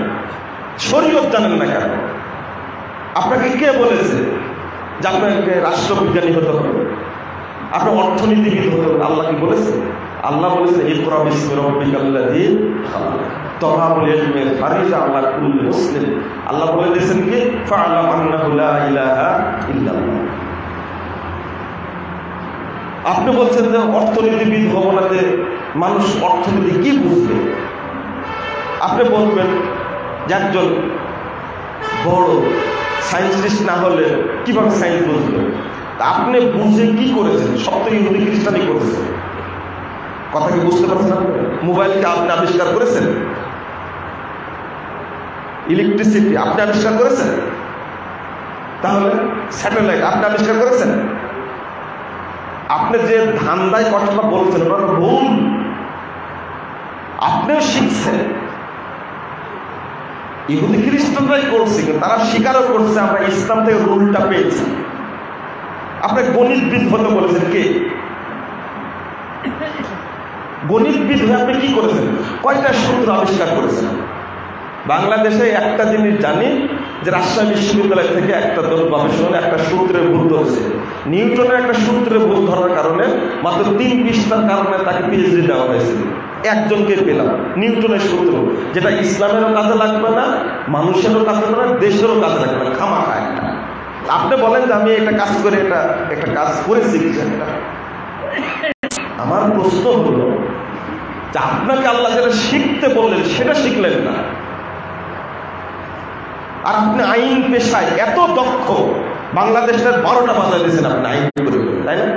শরীয়ত জানেন না কেন? আপনাকে কে বলেছে যে আপনাকে রাষ্ট্রবিজ্ঞানী হতে হবে, আপনি অর্থনীতিবিদ হতে হবে? আল্লাহ কি বলেছে? আল্লাহ বলেছে ইকরা বিসমি রাব্বিকাল্লাযী খালাক তলাবুল ইলমি ফারিজা আলা কুল্লি মুসলিম। আল্লাহ বলে দিয়েছেন কি ফা'লাম আন্নাহু লা ইলাহা ইল্লাল্লাহ। আপনি বলছেন যে অর্থনীতিবিদ হব না, যে মানুষ অর্থনীতি কি বুঝবে? আপনি বলবেন যে একজন বড় সায়েন্টিস্ট না হলে কিভাবে সায়েন্স বুঝবে? আপনি বুঝে কি করেছেন? সব তো ইহুদি খ্রিস্টানই করেছে। কথা কি বুঝতে পারছেন? আপনি মোবাইলকে আপনি আবিষ্কার করেছেন, ইলেকট্রিসিটি আপনি আবিষ্কার করেছেন, তাহলে স্যাটেলাইট আপনি আবিষ্কার করেছেন। আপনি যে ধান্দায় কথাটা বলছেন ওটা ভুল, আপনিও শিখছেন। ইহুদি খ্রিস্টানরাই করছে, তারা স্বীকারও করছে আমরা ইসলাম থেকে রুলটা পেয়েছি। আপনি গণিতবিদ হতে বলেছেন, কে? গণিতবিদ হয়ে আপনি কি করেছেন? কয়টা সূত্র আবিষ্কার করেছেন? বাংলাদেশে একটা জিনিস জানি যে রাজশাহী বিশ্ববিদ্যালয় থেকে একটা দল গবেষণা একটা সূত্রের ভুল ধরেছে। নিউটনের একটা সূত্রের ভুল ধরার কারণে মাত্র 3 পৃষ্ঠার কারণে তাকে পিএইচডি দেওয়া হয়েছিল। একজনকে পেলাম, নিউটনের সূত্র, যেটা ইসলামেরও কাজে লাগবে না, মানুষেরও কাজে লাগবে না, দেশেরও কাজে লাগবে না, খামাখা একটা। আপনি বলেন যে আমি একটা কাজ করে একটা কাজ করেছি। আমার প্রশ্ন হলো যে আপনাকে আল্লাহ যেটা শিখতে বললেন সেটা শিখলেন না, আর আপনি আইন পেশায় এত দক্ষ, বাংলাদেশের 12টা বাজার দিয়েছেন আপনি আইন করে, তাই না?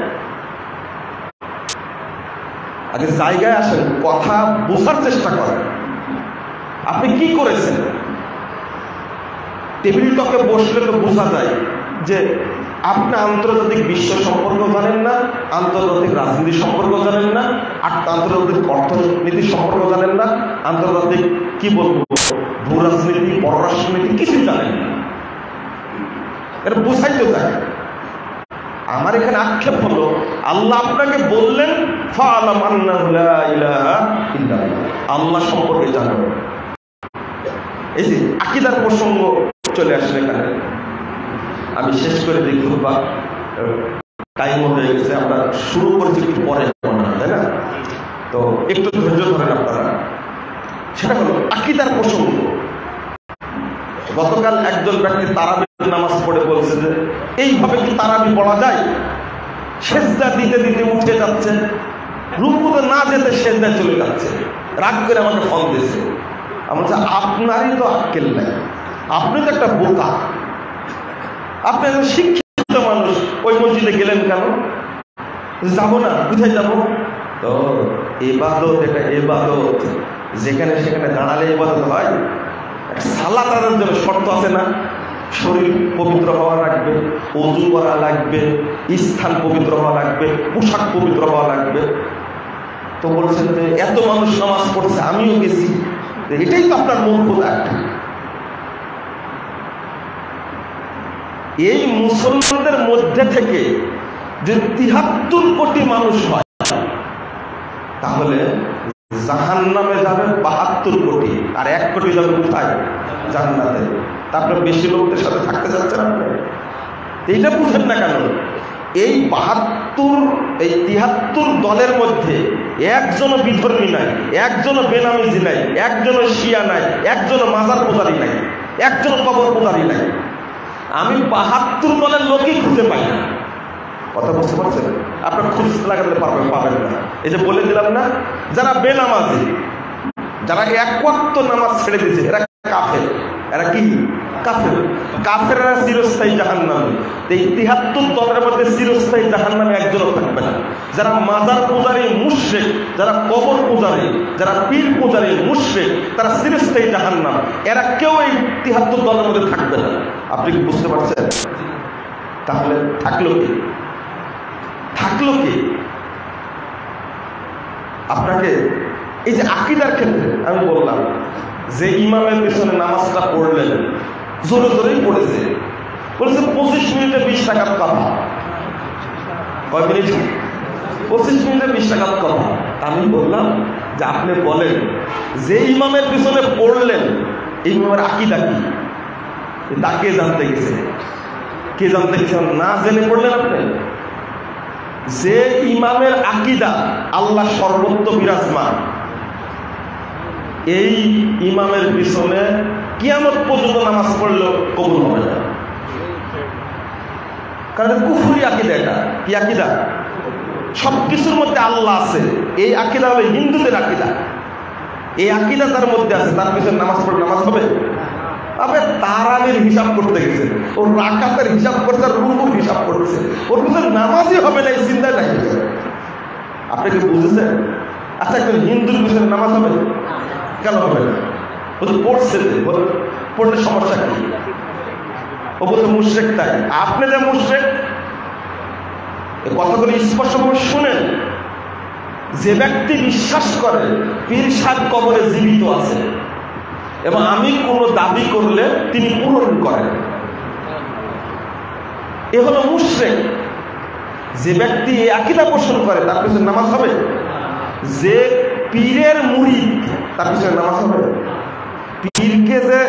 আগে জায়গায় আসেন, কথা বোঝার চেষ্টা করেন। আপনি কি করেছেন? টেবিল টকে বসলে তো বোঝা যায় যে আপনি আন্তর্জাতিক বিশ্ব সম্পর্ক জানেন না, আন্তর্জাতিক রাজনীতি সম্পর্ক জানেন না, আন্তর্জাতিক অর্থনীতি সম্পর্ক জানেন না, আন্তর্জাতিক কি বলবো ভূ রাজনীতি পররাষ্ট্রনীতি কিছুই জানেন না। এটা বোঝাই তো যায়। আমার এখানে আক্ষেপ হলো, আল্লাহ আপনাকে বললেন ফাআলাম আন্নাহু লা ইলাহা ইল্লাল্লাহ, আল্লাহ সম্পর্কে জানো। এই যে আকীদার প্রসঙ্গ চলে আসলে এখানে, আমি শেষ করে দিই, খুতবা টাইম হয়ে গেছে, আমরা শুরু করেছি একটু পরে, তাই না? তো একটু ধৈর্য ধরেন আপনারা। সেটা হলো আকীদার প্রসঙ্গ। গতকাল একজন ব্যক্তি তারাবির নামাজ পড়ে বলছে যে এইভাবে কি তারাবি পড়া যায়? সেজদা দিতে দিতে উঠে যাচ্ছে, রুকুতে না যেতে সেজদায় চলে যাচ্ছে। রাগ করে আমাকে ফোন দিয়েছে। আমি বলছি আপনারই তো আক্কেল নাই, আপনি তো একটা বোকা, আপনি একজন শিক্ষিত মানুষ, ওই মসজিদে গেলেন কেন? যাবো না, কোথায় যাবো? তো ইবাদত, এটা ইবাদত, যেখানে সেখানে দাঁড়ালে ইবাদত হয়? সালাত আদায়ের জন্য শর্ত আছে না? শরীর পবিত্র হওয়া লাগবে, ওযু করা লাগবে, স্থান পবিত্র হওয়া লাগবে, পোশাক পবিত্র হওয়া লাগবে। তো বলছেন যে এত মানুষ নামাজ পড়ছে, আমিও গেছি, এটাই তো আপনার মূর্খতা। এই মুসলমানদের মধ্যে থেকে যে ৭৩ কোটি মানুষ হয়, তাহলে জাহান্নামে যাবে ৭২ কোটি, আর ১ কোটি যাবে কোথায়? জান্নাতে। তারপরে বেশি লোকদের সাথে থাকতে যাচ্ছেন আপনি, এইটা বুঝেন না কেন? এই ৭৩ দলের মধ্যে একজনও বিধর্মী নাই, একজনও বেনামিজি নাই, একজনও শিয়া নাই, একজনও মাজার পূজারি নাই, একজনও কবর পূজারি নাই। আমি ৭২ দলের লোকই খুঁজে পাই না। কথা বুঝতে পারছেন? আপনার খুঁজতে লাগাতে পাবেন না। এই যে বলে দিলাম না, যারা বেনামাজি, যারা এক ওয়াক্ত নামাজ ছেড়ে দিয়েছে, এরা কাফের। এরা কি? কাফের। কাফেররা চিরস্থায়ী জাহান্নামে। এই ৭৩ দলের মধ্যে চিরস্থায়ী জাহান্নামে একজনও থাকবে না। যারা মাজার পূজারী মুশরিক, যারা কবর পূজারী, যারা পীর পূজারী মুশরিক, তারা চিরস্থায়ী জাহান্নাম। এরা কেউ এই ৭৩ দলের মধ্যে থাকবে না। আপনি কি বুঝতে পারছেন? তাহলে থাকলো কি? থাকলো কি? আপনাকে এই যে আকীদার ক্ষেত্রে আমি বললাম যে ইমামের পিছনে নামাজটা পড়লেন, জোরে জোরেই পড়েছে, বলছে ২৫ মিনিটে ২০ টাকার কথা। কয় মিনিট? ২৫ মিনিটে ২০ টাকার কথা। আমি বললাম যে আপনি বলেন যে ইমামের পিছনে পড়লেন, এই ইমামের আকীদা কি? তা কে জানতে গেছে? কে জানতে গেছে? না জেনে পড়লেন আপনি? যে ইমামের আকীদা আল্লাহ সর্বত্র বিরাজমান, এই ইমামের পিছনে কিয়ামত পর্যন্ত নামাজ পড়লেও কবুল হবে না। কারণ কুফরি আকীদা। এটা কি আকীদা? সবকিছুর মধ্যে আল্লাহ আছে, এই আকীদা হলো হিন্দুদের আকীদা। এই আকীদা তার মধ্যে আছে, তার পিছনে নামাজ পড়লে নামাজ হবে? আপনি তারাবির হিসাব করতে গেছেন, ওর রাকাতের হিসাব করতে, রুকুর হিসাব করতেছে, ওর পিছনে নামাজই হবে না, এই চিন্তা নাই। আপনি কি বুঝেছেন? আচ্ছা, একজন হিন্দুর পিছনে নামাজ হবে? কেন হবে না? ও তো পড়ছে, পড়লে সমস্যা কি? ও বলছে মুশরিক। তাই আপনি যে মুশরিক, কথাগুলো স্পষ্টভাবে শুনেন। যে ব্যক্তি বিশ্বাস করে পীর সাহেব কবরে জীবিত আছে এবং আমি কোনো দাবি করলে তিনি পূরণ করেন, এ হলো মুশরিক। যে ব্যক্তি এই আকীদা পোষণ করে, তার পিছনে নামাজ হবে? যে পীরের মুরিদ, তার পিছনে নামাজ হবে? পীরকে যে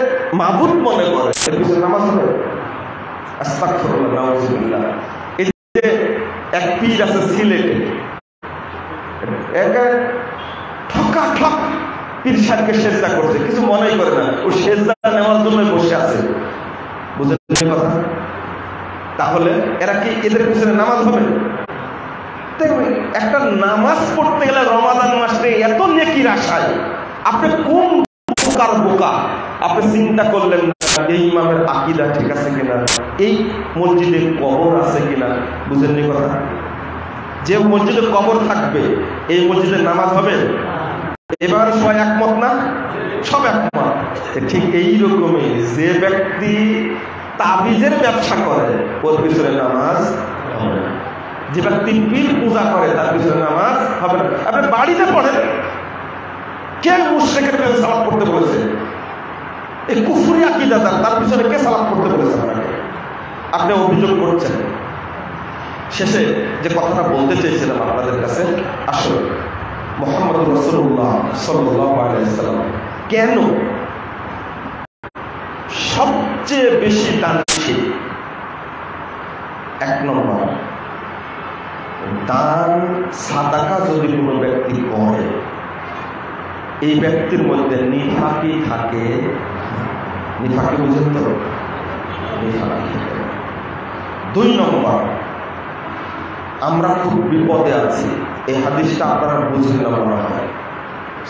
মাবুদ মনে করে, এর পিছনে নামাজ হবে? আস্তাগফিরুল্লাহ, নাউযুবিল্লাহ। এই যে এক পীর আছে সিলেটে, একা ঠকা ঠক পীর সাহেবকে সেজদা করছে, কিছু মনেই করে না, ও সেজদা নেওয়ার জন্য বসে আছে। বুঝলেন কথা? তাহলে এরা কি, এদের পিছনে নামাজ হবে? একটা নামাজ পড়তে গেলে রমাদান মাসে এত নেকির আশায় আপনি কোন বোকার বোকা? আপনি চিন্তা করলেন এই ইমামের আকীদা ঠিক আছে কিনা, এই মসজিদে কবর আছে কিনা। বুঝলেন কথা? যে মসজিদে কবর থাকবে, এই মসজিদে নামাজ হবে? এবার সবাই একমত না? সব একমত। ঠিক এইরকমই যে ব্যক্তি তাবিজের ব্যবসা করে, ওর পিছনে নামাজ হবে না। যে ব্যক্তি পীর পূজা করে, তার পিছনে নামাজ হবে না। আপনি বাড়িতে পড়েন, কে মুশরিকের পিছনে সালাত পড়তে বলেছে? এই কুফরি আকীদা, তার পিছনে কে সালাত পড়তে বলেছে আপনাকে? আপনি অভিযোগ করছেন। শেষে যে কথাটা বলতে চেয়েছিলাম আপনাদের কাছে, আসলে মুহাম্মদ রাসূলুল্লাহ সাল্লাল্লাহু আলাইহি ওয়াসাল্লাম কেন সবচেয়ে বেশি দানশীল? এক নম্বর, দান সাদাকা যদি কোনো ব্যক্তি করে, এই ব্যক্তির মধ্যে নিফাকি থাকে। নিফাকি বুঝেন তো? নিফাকি থাকে। দুই নম্বর, আমরা খুব বিপদে আছি। এই হাদিসটা আপনারা বুঝেন না মনে হয়,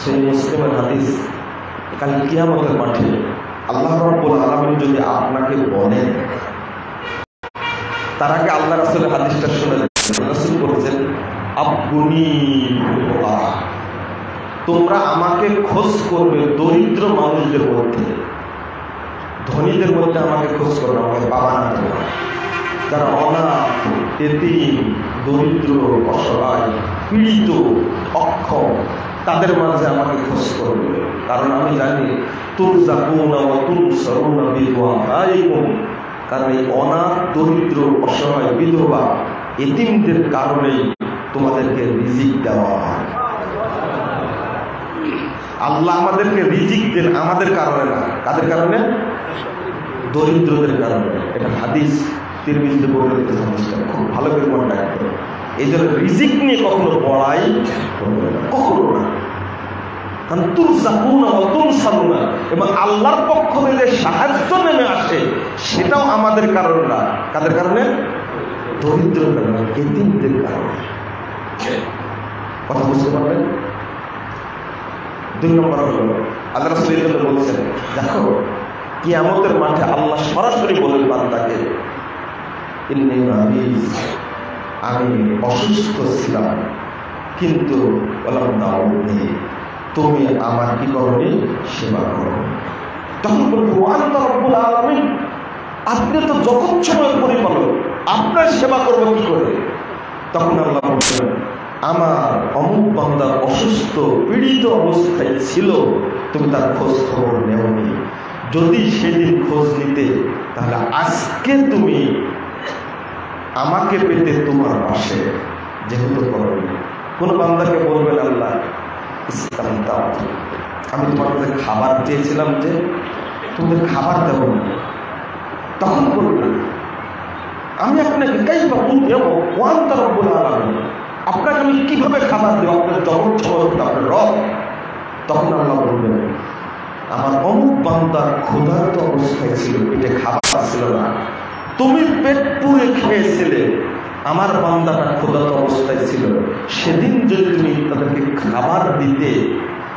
সেই মুসলিমের হাদিস। কাল কিয়ামতের মাঠে আল্লাহ রাব্বুল আলামিন যদি আপনাকে বলেন, তার আগে আল্লাহ রাসূলের হাদিসটা শুনে রাসূল বলেছেন, আবগুনি তোমরা আমাকে খোঁজ করবে দরিদ্র মানুষদের মধ্যে, ধনীদের মধ্যে আমাকে খোঁজ করবে, আমাকে বাবা না দেবে, যারা অনাথ, এতিম, দরিদ্র, অসহায়, পীড়িত, অক্ষম, তাদের মাঝে আমাকে খোঁজ করবে। কারণ আমি জানি তুরজাকুনা ওয়া তুনসারুনা বিদুআইকুম, কারণ এই অনাথ, দরিদ্র, অসহায়, বিধবা, এতিমদের কারণেই তোমাদেরকে রিজিক দেওয়া হয়। আল্লাহ আমাদেরকে রিজিক দেন আমাদের কারণে না। কাদের কারণে? দরিদ্রদের কারণে। এটা হাদিস, তিরমিজিতে বর্ণিত হাদিসটা খুব ভালো করে মনে রাখতে হবে। এই জন্য রিজিক নিয়ে কখনো বড়াই কখনো না। কারণ তুরজাকুনা ওয়া তুনসারুনা, এবং আল্লাহর পক্ষ থেকে সাহায্য নেমে আসে, সেটাও আমাদের কারণে না। কাদের কারণে? দরিদ্রের কারণে, এতিমদের কারণে। কথা বুঝতে পারবেন? দুই নম্বর হলো, আল্লাহ রাসূল বলছেন, দেখো কিয়ামতের মাঠে আল্লাহ সরাসরি বলেন বান্দাকে, ইন্নী মারিজ, আমি অসুস্থ ছিলাম, কিন্তু বললাম দাউনি, তুমি আমার কি করনি? সেবা করো। তখন বলবো, আনতা রব্বুল আলামিন, আপনি তো যখন সময় পরিপালক, আপনার সেবা করবো কি করে? তখন আল্লাহ বলছেন, আমার অমুক বান্দা অসুস্থ, পীড়িত অবস্থায় ছিল, তুমি তার খোঁজ খবর নেওনি। যদি সেদিন খোঁজ নিতে, তাহলে আজকে তুমি আমাকে পেতে তোমার পাশে, যেহেতু করনি। কোন বান্দাকে বলবেন, আল্লাহ ইসলাম দাও, আমি তোমার কাছে খাবার চেয়েছিলাম, যে তোমাদের খাবার দেব না। তখন বলবেন, আমি আপনাকে আপনাকে আমি কিভাবে খাবার দেবো? আপনার জগৎ জগৎ আপনার রব। তখন আল্লাহ বলবেন, আমার অমুক বান্দার ক্ষুধার্ত অবস্থায় ছিল, পেটে খাবার ছিল না, তুমি পেট পুরে খেয়েছিলে, আমার বান্দাটা ক্ষুধার্ত অবস্থায় ছিল, সেদিন যদি তুমি তাদেরকে খাবার দিতে,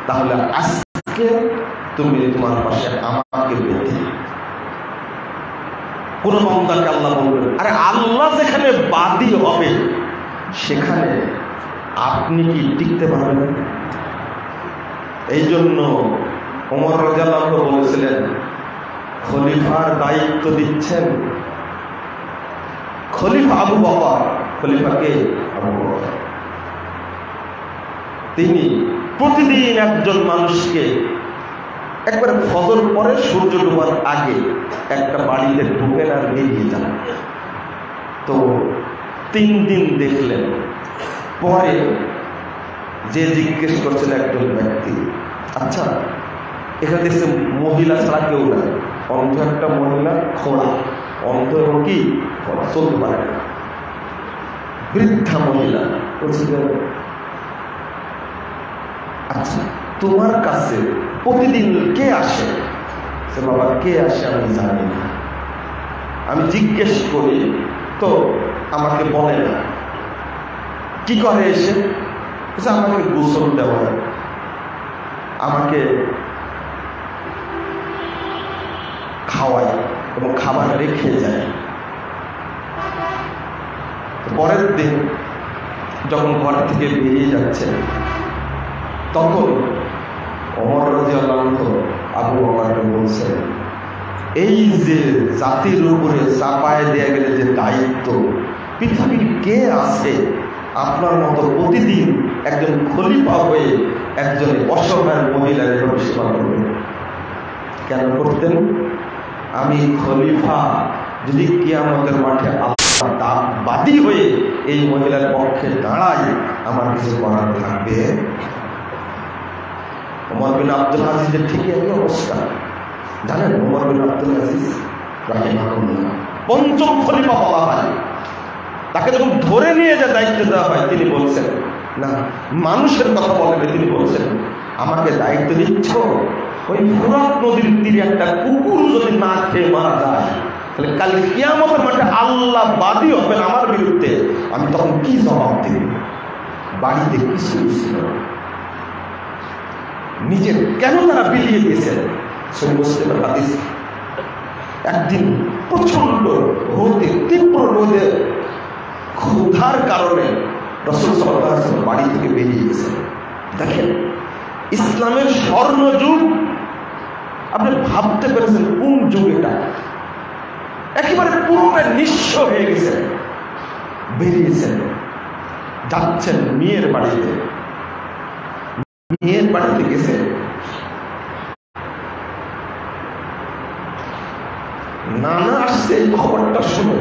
তাহলে আজকে তুমি তোমার পাশে আমাকে পেতে। কোন বান্দাকে আল্লাহ বলবেন, আরে আল্লাহ যেখানে বাদী হবে, সেখানে আপনি কি টিকতে পারবেন? এই জন্য ওমর রাদিয়াল্লাহু আনহু বলেছিলেন, খলিফার দায়িত্ব দিচ্ছেন খলিফা আবু বকর। খলিফাকে আবু বকর, তিনি প্রতিদিন একজন মানুষকে একবারে ফজর পরে সূর্য ডোবার আগে একটা বাড়িতে ঢুকেন আর বেরিয়ে যান। তো 3 দিন দেখলেন। পরে যে জিজ্ঞেস করছেন একজন ব্যক্তি, আচ্ছা এখানে দেখছে মহিলা ছাড়া কেউ না, অন্ধ একটা মহিলা, খোড়া, অন্ধ এবং কি চলতে পারে না, বৃদ্ধা মহিলা। আচ্ছা তোমার কাছে প্রতিদিন কে আসে? সে বাবা কে আসে আমি জানি না, আমি জিজ্ঞেস করি তো আমাকে বলে না। কি করে এসে? আমাকে গোসল দেওয়া, আমাকে খাওয়ায় এবং খাবার রেখে যায়। পরের দিন যখন ঘর থেকে বেরিয়ে যাচ্ছে, তখন ওমর রাদিয়াল্লাহু আনহু আবু বকরকে বলছেন, এই যে জাতির উপরে চাপায় দেয়া গেলে যে দায়িত্ব, পৃথিবীর কে আছে আপনার মতো প্রতিদিন একজন খলিফা হয়ে একজন অসহায় মহিলার এভাবে সেবা করবেন? কেন করতেন? আমি খলিফা যদি কিয়ামতের মাঠে বাদী হয়ে এই মহিলার পক্ষে দাঁড়াই, আমার কিছু করার থাকবে। ওমর বিন আব্দুল আজিজের ঠিক একই অবস্থা। জানেন ওমর বিন আব্দুল আজিজ রাহিমাহুল্লাহ পঞ্চম খলিফা বলা হয়। তাকে যখন ধরে নিয়ে যে দায়িত্ব দেওয়া হয়, তিনি বলছেন না, মানুষের কথা বলেন, তিনি বলছেন আমাকে দায়িত্ব দিচ্ছ, ওই ফুরাত নদীর তীরে একটা কুকুর যদি না খেয়ে মারা যায়, তাহলে কাল কিয়ামতের মাঠে আল্লাহ বাদী হবেন আমার বিরুদ্ধে, আমি তখন কি জবাব দেব? বাড়িতে কিছু ছিল, নিজের কেন তারা বিলিয়ে দিয়েছেন। সহিহ মুসলিমের হাদিস, একদিন প্রচন্ড রোদে, তীব্র রোদে ক্ষুধার কারণে রাসূল সাল্লাল্লাহু আলাইহি ওয়াসাল্লাম বাড়ি থেকে বেরিয়ে গেছেন। দেখেন ইসলামের স্বর্ণযুগ, আপনি ভাবতে পেরেছেন কোন যুগ এটা? একেবারে পুরোটা নিঃস্ব হয়ে গেছে। বেরিয়েছেন, যাচ্ছেন মেয়ের বাড়িতে, মেয়ের বাড়িতে গেছে, নানা আসছে এই খবরটা শুনে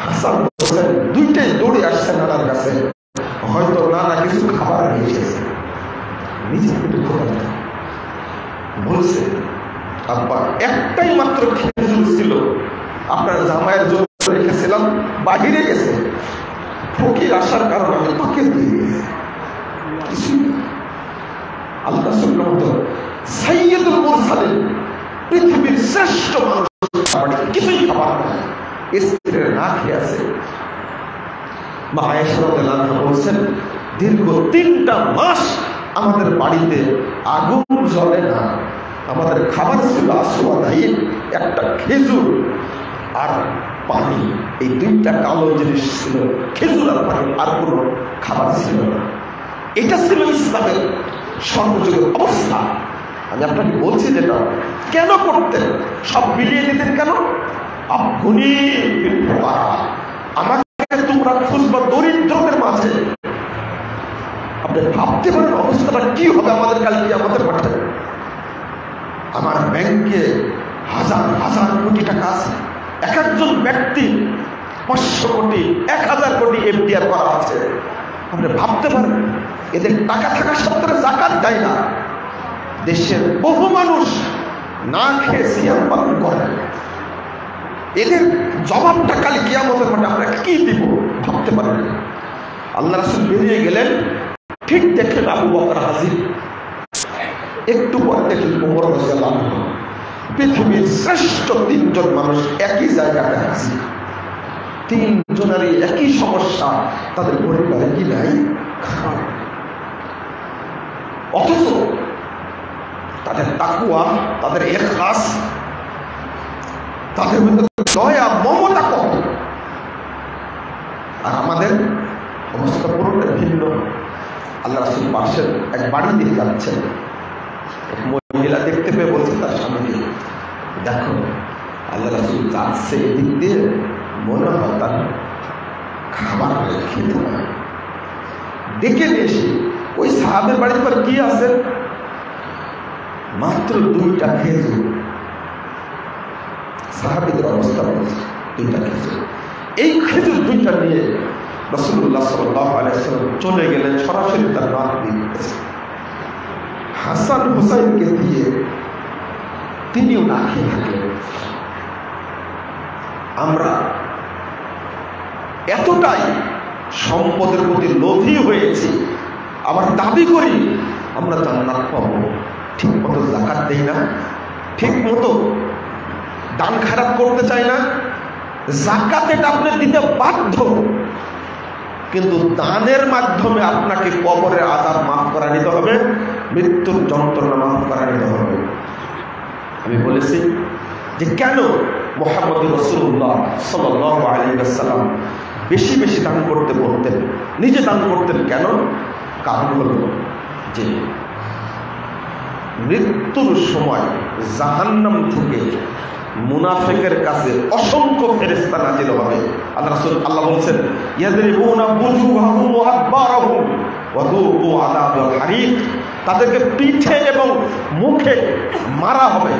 হাসান হোসেন দুইটাই দৌড়ে আসছে নানার কাছে। হয়তো নানা কিছু খাবার নিয়ে এসেছে, নিজে একটু খোঁজা বলছে, আব্বা একটাই মাত্র খেজুর ছিল, আপনার জামাইয়ের জন্য রেখেছিলাম, বাহিরে গেছে, ফকির আসার কারণে আমি তাকে দিয়ে গেছে। আল্লাহ সুবহানাহু সাইয়্যিদুল মুরসালিন, পৃথিবীর শ্রেষ্ঠ মানুষ, কিছুই খাবার না, স্ত্রীর না খেয়ে আছে। মা আয়েশা রাদিয়াল্লাহু আনহা বলছেন, দীর্ঘ 3টা মাস আমাদের বাড়িতে আগুন জ্বলে না, আমাদের খাবার ছিল আসওয়াদাইন, একটা খেজুর আর পানি, এই 2টা কালো জিনিস ছিল, খেজুর আর পানি, আর কোনো খাবার ছিল না। এটা ছিল ইসলামের স্বর্ণযুগের অবস্থা। আমি আপনাকে বলছি যেটা কেন করতেন, সব বিলিয়ে দিতেন কেন? আপনি আমাকে তোমরা খুঁজবা দরিদ্রদের মাঝে। আপনি ভাবতে পারেন অবস্থাটা কি হবে আমাদের কালকে আমাদের মাঠে। আমার ব্যাংকে হাজার হাজার কোটি টাকা আছে, এক একজন ব্যক্তি 500 কোটি 1000 কোটি এফডিআর করা আছে। আপনি ভাবতে পারেন এদের টাকা থাকা সত্ত্বেও যাকাত দেয় না। দেশের বহু মানুষ না খেয়ে সিয়াম পালন করে, এদের জবাবটা কাল কিয়ামতের মাঠে আমরা কি দিব ভাবতে পারেন। আল্লাহ রাসূল বেরিয়ে গেলেন, ঠিক দেখলেন আবু বকর হাজির, একটু পরে দেখলেন ওমর রাদিয়াল্লাহু আনহু। পৃথিবীর শ্রেষ্ঠ 3জন মানুষ একই জায়গাতে আছে, 3 জনেরই একই সমস্যা, তাদের পরিবারে কি নাই খাবার, অথচ তাদের তাকওয়া, তাদের ইখলাস, তাদের মধ্যে দয়া মমতা কম। আর আমাদের অবস্থা পুরোটা ভিন্ন। আল্লাহ রাসূল পাশের এক বাড়ি দিয়ে যাচ্ছেন, এক মহিলা দেখতে পেয়ে বলছে তার স্বামীকে, দেখো আল্লাহ রাসূল যাচ্ছে এদিক দিয়ে, মনে হয় তার খাবার খেতে হয়, দেখে এসে ওই সাহাবের বাড়িতে পর কি আছে, মাত্র 2টা খেজুর। সাহাবীদের অবস্থা বলছে 2টা খেজুর। এই খেজুর 2টা নিয়ে রাসূলুল্লাহ সাল্লাল্লাহু আলাইহি ওয়াসাল্লাম চলে গেলেন, সরাসরি তার নাক দিয়ে হাসান হুসাইনকে দিয়ে তিনিও না খেয়ে থাকলেন। আমরা এতটাই সম্পদের প্রতি লোভী হয়েছি, আবার দাবি করি আমরা জান্নাত পাবো, ঠিক মতো যাকাত দেই না, ঠিক মতো দান খারাপ করতে চাই না। যাকাত এটা আপনি দিতে বাধ্য, কিন্তু দানের মাধ্যমে আপনাকে কবরের আযাব মাফ করা নিতে হবে, মৃত্যুর যন্ত্রণা মাফ করা নিতে হবে। আমি বলেছি যে কেন মুহাম্মদ রাসূলুল্লাহ সাল্লাল্লাহু আলাইহি ওয়াসাল্লাম বেশি বেশি দান করতে বলতেন, নিজে দান করতেন কেন? কারণ হলো যে মৃত্যুর সময় জাহান্নাম থেকে মুনাফিকের কাছে অসংখ্য ফেরেশতা নাজিল হবে। আল্লাহ বলছেন, ইয়াদরিবুনা বুজুহাহুম ওয়া আদবারহুম ওয়া যুকু আযাবাল হারিক, তাদেরকে পিঠে এবং মুখে মারা হবে।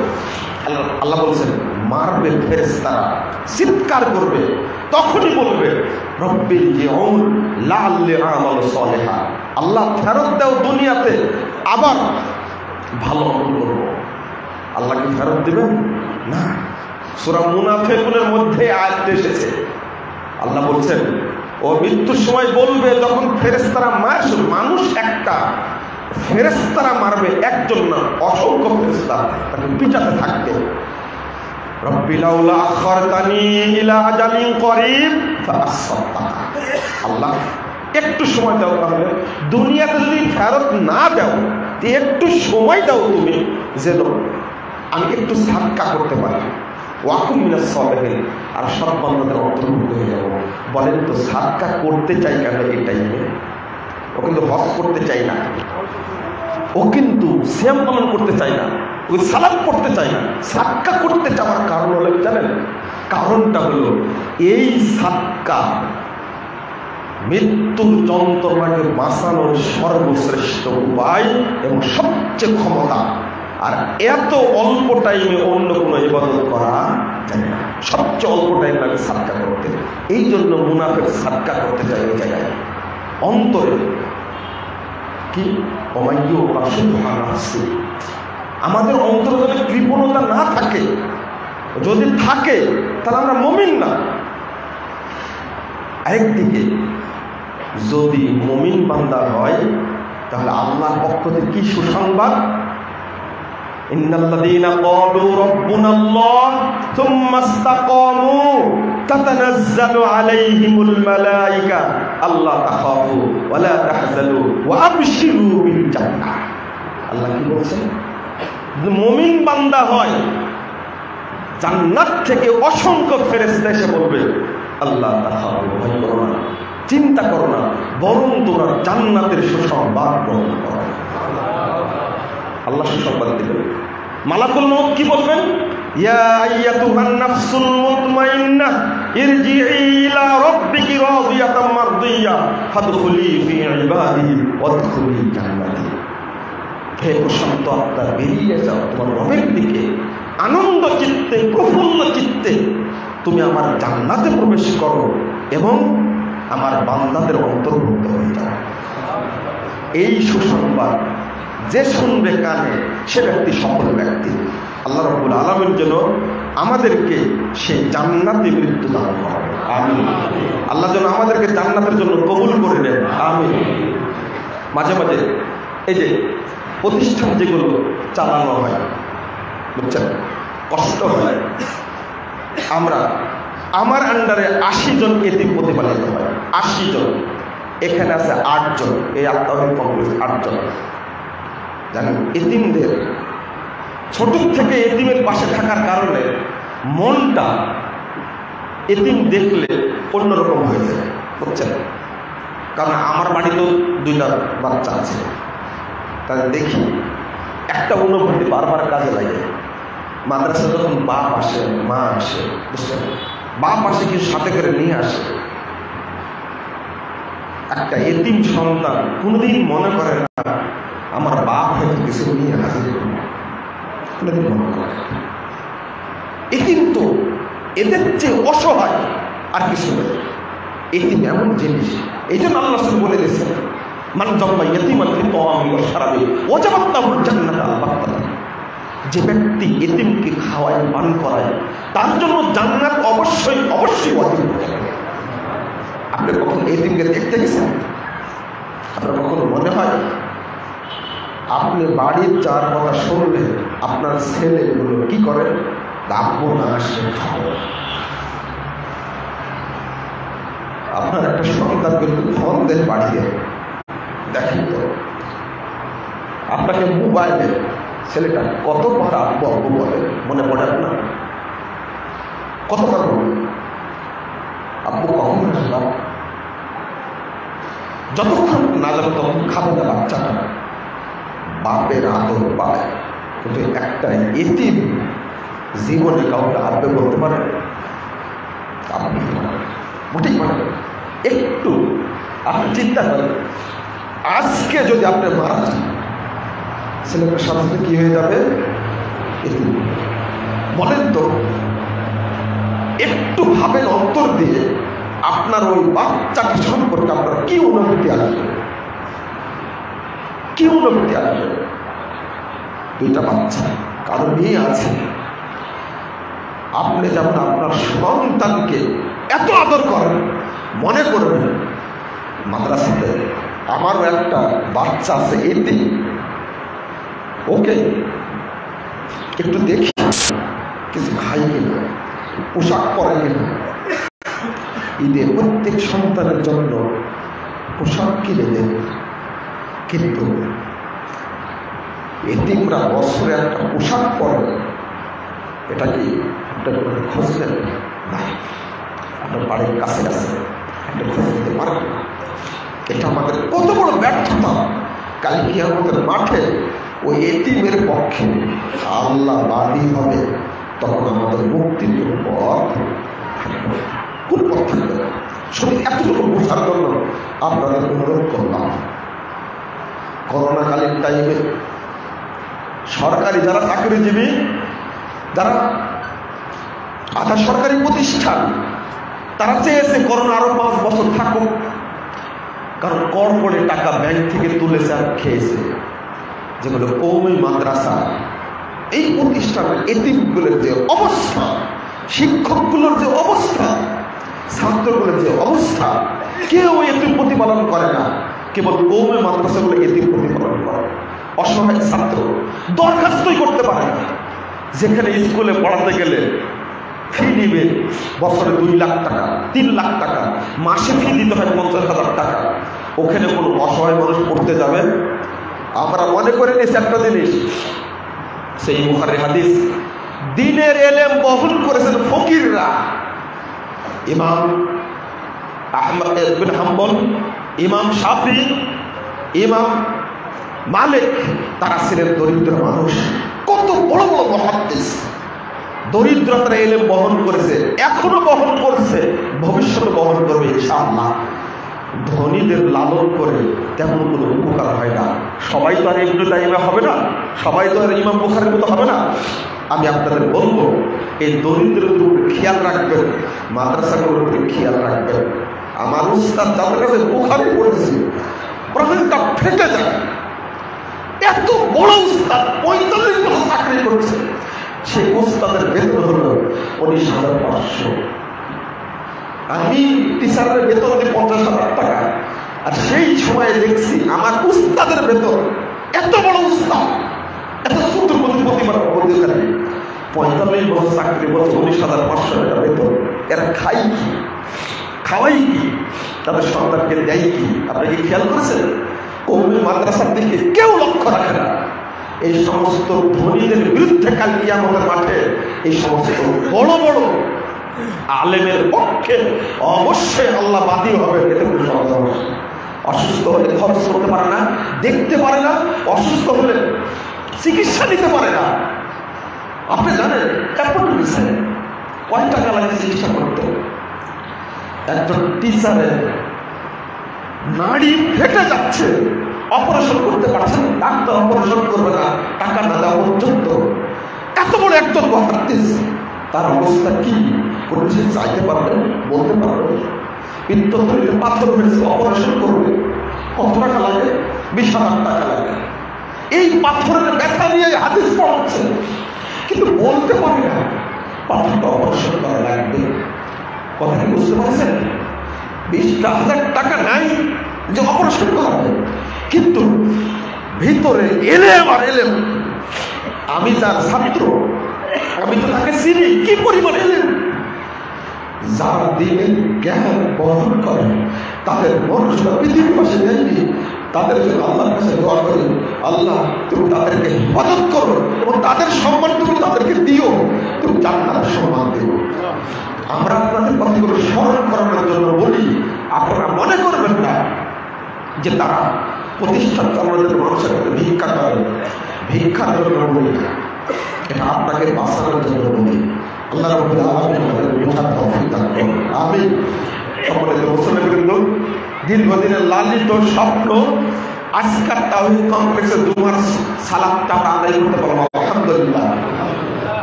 আল্লাহ বলছেন মারবে ফেরেশতারা, চিৎকার করবে, তখনই বলবে রব্বিল জিউন লাআল্লি আমাল সালিহা, আল্লাহ ফেরত দাও দুনিয়াতে, আবার ভালো আমল করব। আল্লাহ কি ফেরত দিবেন? না। সূরা মুনাফিকুনের মধ্যে আয়াত এসেছে, আল্লাহ বলছেন ও মৃত্যুর সময় বলবে, যখন ফেরেশতারা মারবে, মানুষ একটা, ফেরেশতারা মারবে একজন না, অসংখ্য ফেরেশতা তাকে পিটাতে থাকবে। রব্বি লাউলা আখারতানি ইলা আজালিন করিব ফাআসাদ্দাক, আল্লাহ একটু সময় দাও, তাহলে দুনিয়াতে যদি ফেরত না দাও, একটু সময় দাও তুমি, যেন আমি একটু সাদকা করতে পারি, ওয়াকুম মিনাস সালিহিন, আর সৎ বান্দাদের অন্তর্ভুক্ত হয়ে যাব। বলেন তো সাদকা করতে চাই কেন এই টাইমে? ও কিন্তু হজ করতে চাই না, ও কিন্তু সিয়াম পালন করতে চাই না, ওই সালাত করতে চাই না, সাদকা করতে চাওয়ার কারণ হলো জানেন? কারণটা হলো এই সাদকা মৃত্যুর যন্ত্রণাকে বাঁচানোর সর্বশ্রেষ্ঠ উপায় এবং সবচেয়ে ক্ষমতা। আর এত অল্প টাইমে অন্য কোনো ইবাদত করা যায় না, সবচেয়ে অল্প টাইম লাগে সাদকা করতে। এই জন্য মুনাফিক সাদকা করতে চায় ওই জায়গায় অন্তরে কি আমাদের অন্তরে যদি কৃপণতা না থাকে, যদি থাকে তাহলে আমরা মুমিন না। একদিকে যদি মুমিন বান্দা হয় তাহলে আল্লাহর পক্ষ থেকে কি সুসংবাদ, ইন্নাল্লাযীনা ক্বালু রাব্বুনাল্লাহ সুম্মা ইসতাকামু তাতানাজ্জালু আলাইহিমুল মালায়েকা আল্লা তাখাফু ওয়া লা তাহজানু ওয়া আবশিরু বিল জান্নাহ। আল্লাহ কি বলছেন? মুমিন বান্দা হয়, জান্নাত থেকে অসংখ্য ফেরেশতা এসে বলবে আল্লাহ তাখাফু, ভয় করো না, চিন্তা করো না, বরং তোমরা জান্নাতের সুসংবাদ গ্রহণ করো। আল্লাহ সুসংবাদ দিবেন। মালাকুল মউত কি বলবেন? ইয়া আইয়াতুহান নাফসুল মুতমাইন্নাহ ইরজিই ইলা রাব্বিকি রাদিয়াতাম মারদিয়া ফাদখুলি ফি ইবাদি ওয়াদখুলি জান্নাতি। হে প্রশান্ত আত্মা, বেরিয়ে যাও তোমার রবের দিকে, আনন্দ চিত্তে, প্রফুল্ল চিত্তে তুমি আমার জান্নাতে প্রবেশ করো এবং আমার বান্দাদের অন্তর্ভুক্ত হয়ে যাও। এই সুসংবাদ যে শুনবে কানে, সে ব্যক্তি সফল ব্যক্তি। আল্লাহ রাব্বুল আলামিন যেন আমাদেরকে সেই জান্নাতে মৃত্যু দান করেন, আমিন। আল্লাহ যেন আমাদেরকে জান্নাতের জন্য কবুল করে নেন, আমিন। মাঝে মাঝে এই যে প্রতিষ্ঠান যেগুলো চালানো হয়, বুঝছেন, কষ্ট হয়। আমার আন্ডারে 80 জন এতিম প্রতিপালিত হয়, 80 জন। এখানে আছে 8 জন, এই আত্মাহিক কমপ্লেক্স 8 জন। জানেন, এতিমদের ছোট থেকে এতিমের পাশে থাকার কারণে মনটা এতিম দেখলে অন্যরকম হয়ে যায়, বুঝছেন। কারণ আমার বাড়িতেও 2টা বাচ্চা আছে, তাদের দেখি একটা অনুভূতি বারবার কাজে লাগে। মাদ্রাসা যখন বাপ আসে, মা আসে, বুঝছেন, বাপ আসে কিন্তু সাথে করে নিয়ে আসে। একটা এতিম সন্তান কোনোদিন মনে করে না আমার বাপ হয়তো কিছু নিয়ে হাজির করবে, কোনোদিন মনে করে। এতিম তো এদের চেয়ে অসহায় আর কিছু নেই। এতিম এমন জিনিস, এই জন্য আল্লাহ রাসূল বলে দিয়েছেন মান জাম্মা ইয়াতীমান ফি তাআমি ওয়া শারাবি ওয়াজাবাত লাহুল জান্নাতু আল-বাত্তা। যে ব্যক্তি এতিমকে খাওয়ায়, পান করায়, তার জন্য জান্নাত অবশ্যই অবশ্যই ওয়াজিব। আপনি কখন এতিমকে দেখতে গেছেন? আপনার কখনো মনে হয় আপনি বাড়ির চার কথা শুনলে আপনার ছেলেগুলো কি করে? আব্বু না আসলে খাও। আপনার একটা সন্তান কিন্তু ফোন দেন বাড়িয়ে, দেখেন তো আপনাকে মোবাইলে ছেলেটা কতবার আব্বু আব্বু বলে, মনে পড়ে না? কতবার বলে আব্বু কখন আসলাম? যতক্ষণ না যাবে তখন খাবে না বাচ্চাটা, বাপের আদর পায়। কিন্তু একটা এতিম জীবনে কাউকে আব্বে বলতে পারে? মোটেই পারে। একটু আপনি চিন্তা করেন, আজকে যদি আপনি মারা যান, ছেলেটার সাথে কি হয়ে যাবে? বলেন তো একটু ভাবেন অন্তর দিয়ে আপনার ওই বাচ্চাটি সম্পর্কে আপনার কি অনুভূতি আসবে, কি অনুভূতি আসবে? দুইটা বাচ্চা, কারো মেয়ে আছে, আপনি যেমন আপনার সন্তানকে এত আদর করেন, মনে করবেন মাদ্রাসাতে আমারও একটা বাচ্চা আছে, এতে ওকে একটু দেখি কিছু খাই কিনা, পোশাক পরে কিনা। ঈদে প্রত্যেক সন্তানের জন্য পোশাক কিনে দেন, কিন্তু এতিমরা বছরে একটা পোশাক পরে, এটা কি আপনার খোঁজ নেন না? আপনার বাড়ির কাছে আছে, আপনি খোঁজ নিতে পারেন না। এটা আমাদের কত বড় ব্যর্থতা। কালকে আমাদের মাঠে ওই এতিমের পক্ষে আল্লাহ বাদী হবে, তখন আমাদের মুক্তির পথ কোন পথ থাকবে? শুধু এতটুকু বোঝার জন্য আপনাদের অনুরোধ করলাম, করোনাকালীন টাইমে সরকারি যারা চাকরিজীবী, যারা আধা সরকারি প্রতিষ্ঠান, তারা চেয়েছে করোনা আরো 5 বছর থাকুক, কারণ কর করে টাকা ব্যাংক থেকে তুলেছে আর খেয়েছে। যেগুলো কওমি মাদ্রাসা, এই প্রতিষ্ঠানের এতিমগুলোর যে অবস্থা, শিক্ষকগুলোর যে অবস্থা, ছাত্রগুলোর যে অবস্থা, কেউ এতিম প্রতিপালন করে না, কেবল কওমি মাদ্রাসাগুলো এতিম প্রতিপালন করে। অসহায় ছাত্র দরখাস্তই করতে পারে না, যেখানে স্কুলে পড়াতে গেলে ফি দিবে বছরে 2 লাখ টাকা, 3 লাখ টাকা, মাসে ফি দিতে হয় 50,000 টাকা। ওখানে কোনো অসহায় মানুষ পড়তে যাবে? আমরা মনে করে নিয়েছি একটা জিনিস, সেই বুখারী হাদিস, দিনের এলেম বহন করেছেন ফকিররা। ইমাম আহমদ ইবনে হাম্বল, ইমাম শাফি, ইমাম মালিক, তারা ছিলেন দরিদ্র মানুষ। কত বড় বড় মুহাদ্দিস দরিদ্রতার এলেম বহন করেছে, এখনো বহন করছে, ভবিষ্যতে বহন করবে ইনশাআল্লাহ। ধনীদের লালন করে তেমন কোনো উপকার হয় না। সবাই তো আর ইবনে তাইমিয়া হবে না, সবাই তো আর ইমাম বুখারীর মতো হবে না। আমি আপনাদের বলবো, এই দরিদ্রের উপরে খেয়াল রাখবেন, মাদ্রাসাগুলোর উপরে খেয়াল রাখবেন। আমার উস্তাদ যাদের কাছে বুখারী পড়েছে, প্রাণটা ফেটে যায়। এত বড় উস্তাদ, 45 বছর চাকরি করছে, সেই উস্তাদের বেতন হলো 19,500। আমি টিচারের বেতন দিই 50,000 টাকা, আর সেই সময়ে দেখছি আমার উস্তাদের বেতন, এত বড় উস্তাদ, এত সুন্দর প্রতিভা, 45 বছর চাকরি, বছর 19,500 টাকা বেতন। এরা খাই কি, খাওয়াই কি, তাদের সন্তানকে দেয় কি? আপনি কি খেয়াল করেছেন? কওমি মাদ্রাসার দিকে কেউ লক্ষ্য রাখে না। এই সমস্ত ধনীদের বিরুদ্ধে কাল কিয়ামতের মাঠে এই সমস্ত বড় বড় আলেমের পক্ষে অবশ্যই আল্লাহ বাদী হবে। এতে কোনো সন্দেহ নেই। অসুস্থ হলে খরচ করতে পারে না, দেখতে পারে না, অসুস্থ হলে চিকিৎসা নিতে পারে না। আপনি জানেন কয় টাকা লাগে চিকিৎসা করতে? একজন টিচারের নাড়ি ফেটে যাচ্ছে, অপারেশন করতে পারছেন, ডাক্তার অপারেশন করবে না টাকা না দেওয়া পর্যন্ত। এত বড় একজন মুহাদ্দিস, তার অবস্থা কি? কোনো কিছু চাইতে পারবেন, বলতে পারবেন? পিত্তথলিতে পাথর হয়েছে, অপারেশন করবে, কত টাকা লাগে? 20,000 টাকা লাগে। এই পাথরের ব্যথা নিয়ে হাদিস পড়াচ্ছে, কিন্তু বলতে পারে না পাথরটা অপারেশন করা লাগবে। কথা কি বুঝতে পারছেন? 20,000 টাকা নাই যে অপারেশন করা হবে, কিন্তু ভিতরে এলেম আর এলেম। আমি যার ছাত্র, আমি তো তাকে চিনি, কি পরিমাণ এলেম। যারা দিনের জ্ঞান বহন করে তাদের মর্যাদা পৃথিবীর পাশে দেয়নি। তাদের জন্য আল্লাহর কাছে দোয়া করি, আল্লাহ তুমি তাদেরকে মদত করো এবং তাদের সম্মান তুমি তাদেরকে দিও, তুমি জান্নাতের সম্মান দিও। আমরা আপনাদের কথাগুলো স্মরণ করানোর জন্য বলি, আপনারা মনে করবেন না যে তারা প্রতিষ্ঠান চালানোর মানুষের কাছে ভিক্ষা করে। ভিক্ষার জন্য বলি না, এটা আপনাকে বাঁচানোর জন্য বলি। আল্লাহ রাব্বুল আলামিন আমাদের বোঝার তৌফিক দান করুন, আমিন। সকলে মুসলিমবৃন্দ, দীর্ঘদিনের লালিত স্বপ্ন আজকাল তাওহীদ কমপ্লেক্সে জুমার সালাতটা আদায় করতে পারবো, আলহামদুলিল্লাহ।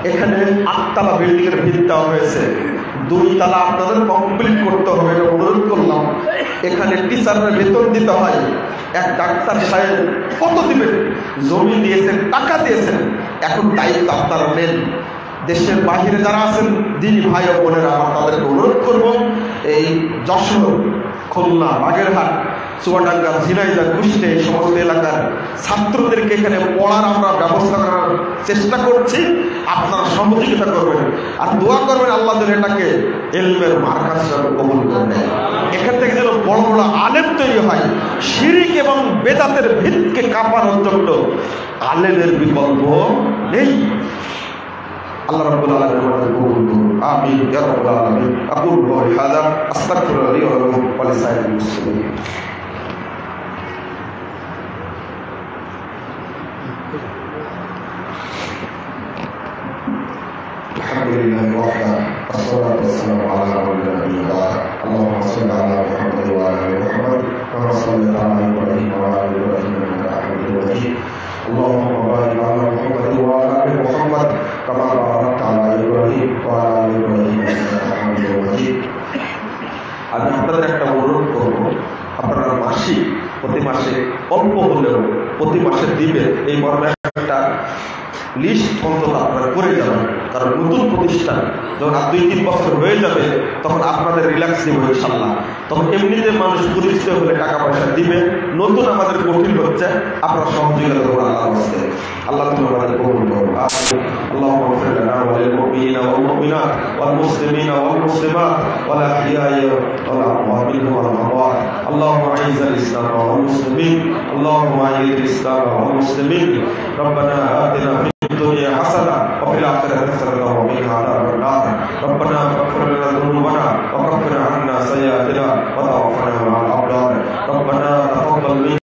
এখানে 8তলা বিল্ডিং এর ভিত দেওয়া হয়েছে, 2 তালা আপনাদের কমপ্লিট করতে হবে, এটা অনুরোধ করলাম। এখানে টিচারের বেতন দিতে হয়। এক ডাক্তার সাহেব কত দিবেন? জমি দিয়েছেন, টাকা দিয়েছেন, এখন দায়িত্ব আপনারা নেন। দেশের বাহিরে যারা আছেন দিনী ভাই ও বোনেরা, আমার তাদেরকে অনুরোধ করব, এই যশোর, খুলনা, বাগেরহাট, চুয়াডাঙ্গা, ঝিনাইদহ, কুষ্টিয়া এই সমস্ত এলাকার ছাত্রদেরকে এখানে পড়ার আমরা ব্যবস্থা করার চেষ্টা করছি। আপনারা সহযোগিতা করবেন আর দোয়া করবেন আল্লাহ যেন এটাকে ইলমের মার্কাজ হিসেবে কবুল করবেন। এখান থেকে যেন বড় বড় আলেম তৈরি হয়। শিরিক এবং বেদাতের ভিতকে কাঁপানোর জন্য আলেমের বিকল্প নেই। আল্লাহ রাব্বুল আলামিন আমাদের কবুল করুন। আমিন ইয়া রাব্বাল আলামিন। আকুলু কওলি হাযা আস্তাগফিরুল্লাহ লি ওয়া লাকুম ওয়া লিসাইরিল মুসলিমিন। আলহামদুলিল্লাহি ওয়াহদা والصلاة والسلام على من لا نبي بعده اللهم صل على محمد وعلى آل محمد كما صليت على إبراهيم وعلى آل إبراهيم إنك حميد مجيد اللهم بارك على محمد وعلى آل محمد كما باركت على إبراهيم وعلى آل إبراهيم إنك حميد مجيد। আমি আপনাদের একটা অনুরোধ করব, আপনারা মাসিক প্রতি মাসে অল্প হলেও প্রতি মাসে দিবেন, এই মর্মে একটা লিস্ট অন্তত আপনারা করে যাবেন। কারণ নতুন প্রতিষ্ঠান যখন 2-3 বছর হয়ে যাবে তখন আপনাদের রিল্যাক্স দিব ইনশাল্লাহ। তখন এমনিতে মানুষ পরিচিত হলে টাকা পয়সা দিবে, নতুন আমাদের কঠিন হচ্ছে, আপনারা সহযোগিতা করবেন আল্লাহর রাস্তায়। আল্লাহ তাআলা আমাদের কবুল করুন। اللهم اغفر لنا وللمؤمنين والمؤمنات والمسلمين والمسلمات والأحياء والأموات منهم والأموات اللهم أعز الإسلام والمسلمين اللهم أعز الإسلام والمسلمين ربنا آتنا في الدنيا حسنة وفي الآخرة حسنة وقنا عذاب النار ربنا اغفر لنا ذنوبنا وكفر عنا سيئاتنا وتوفنا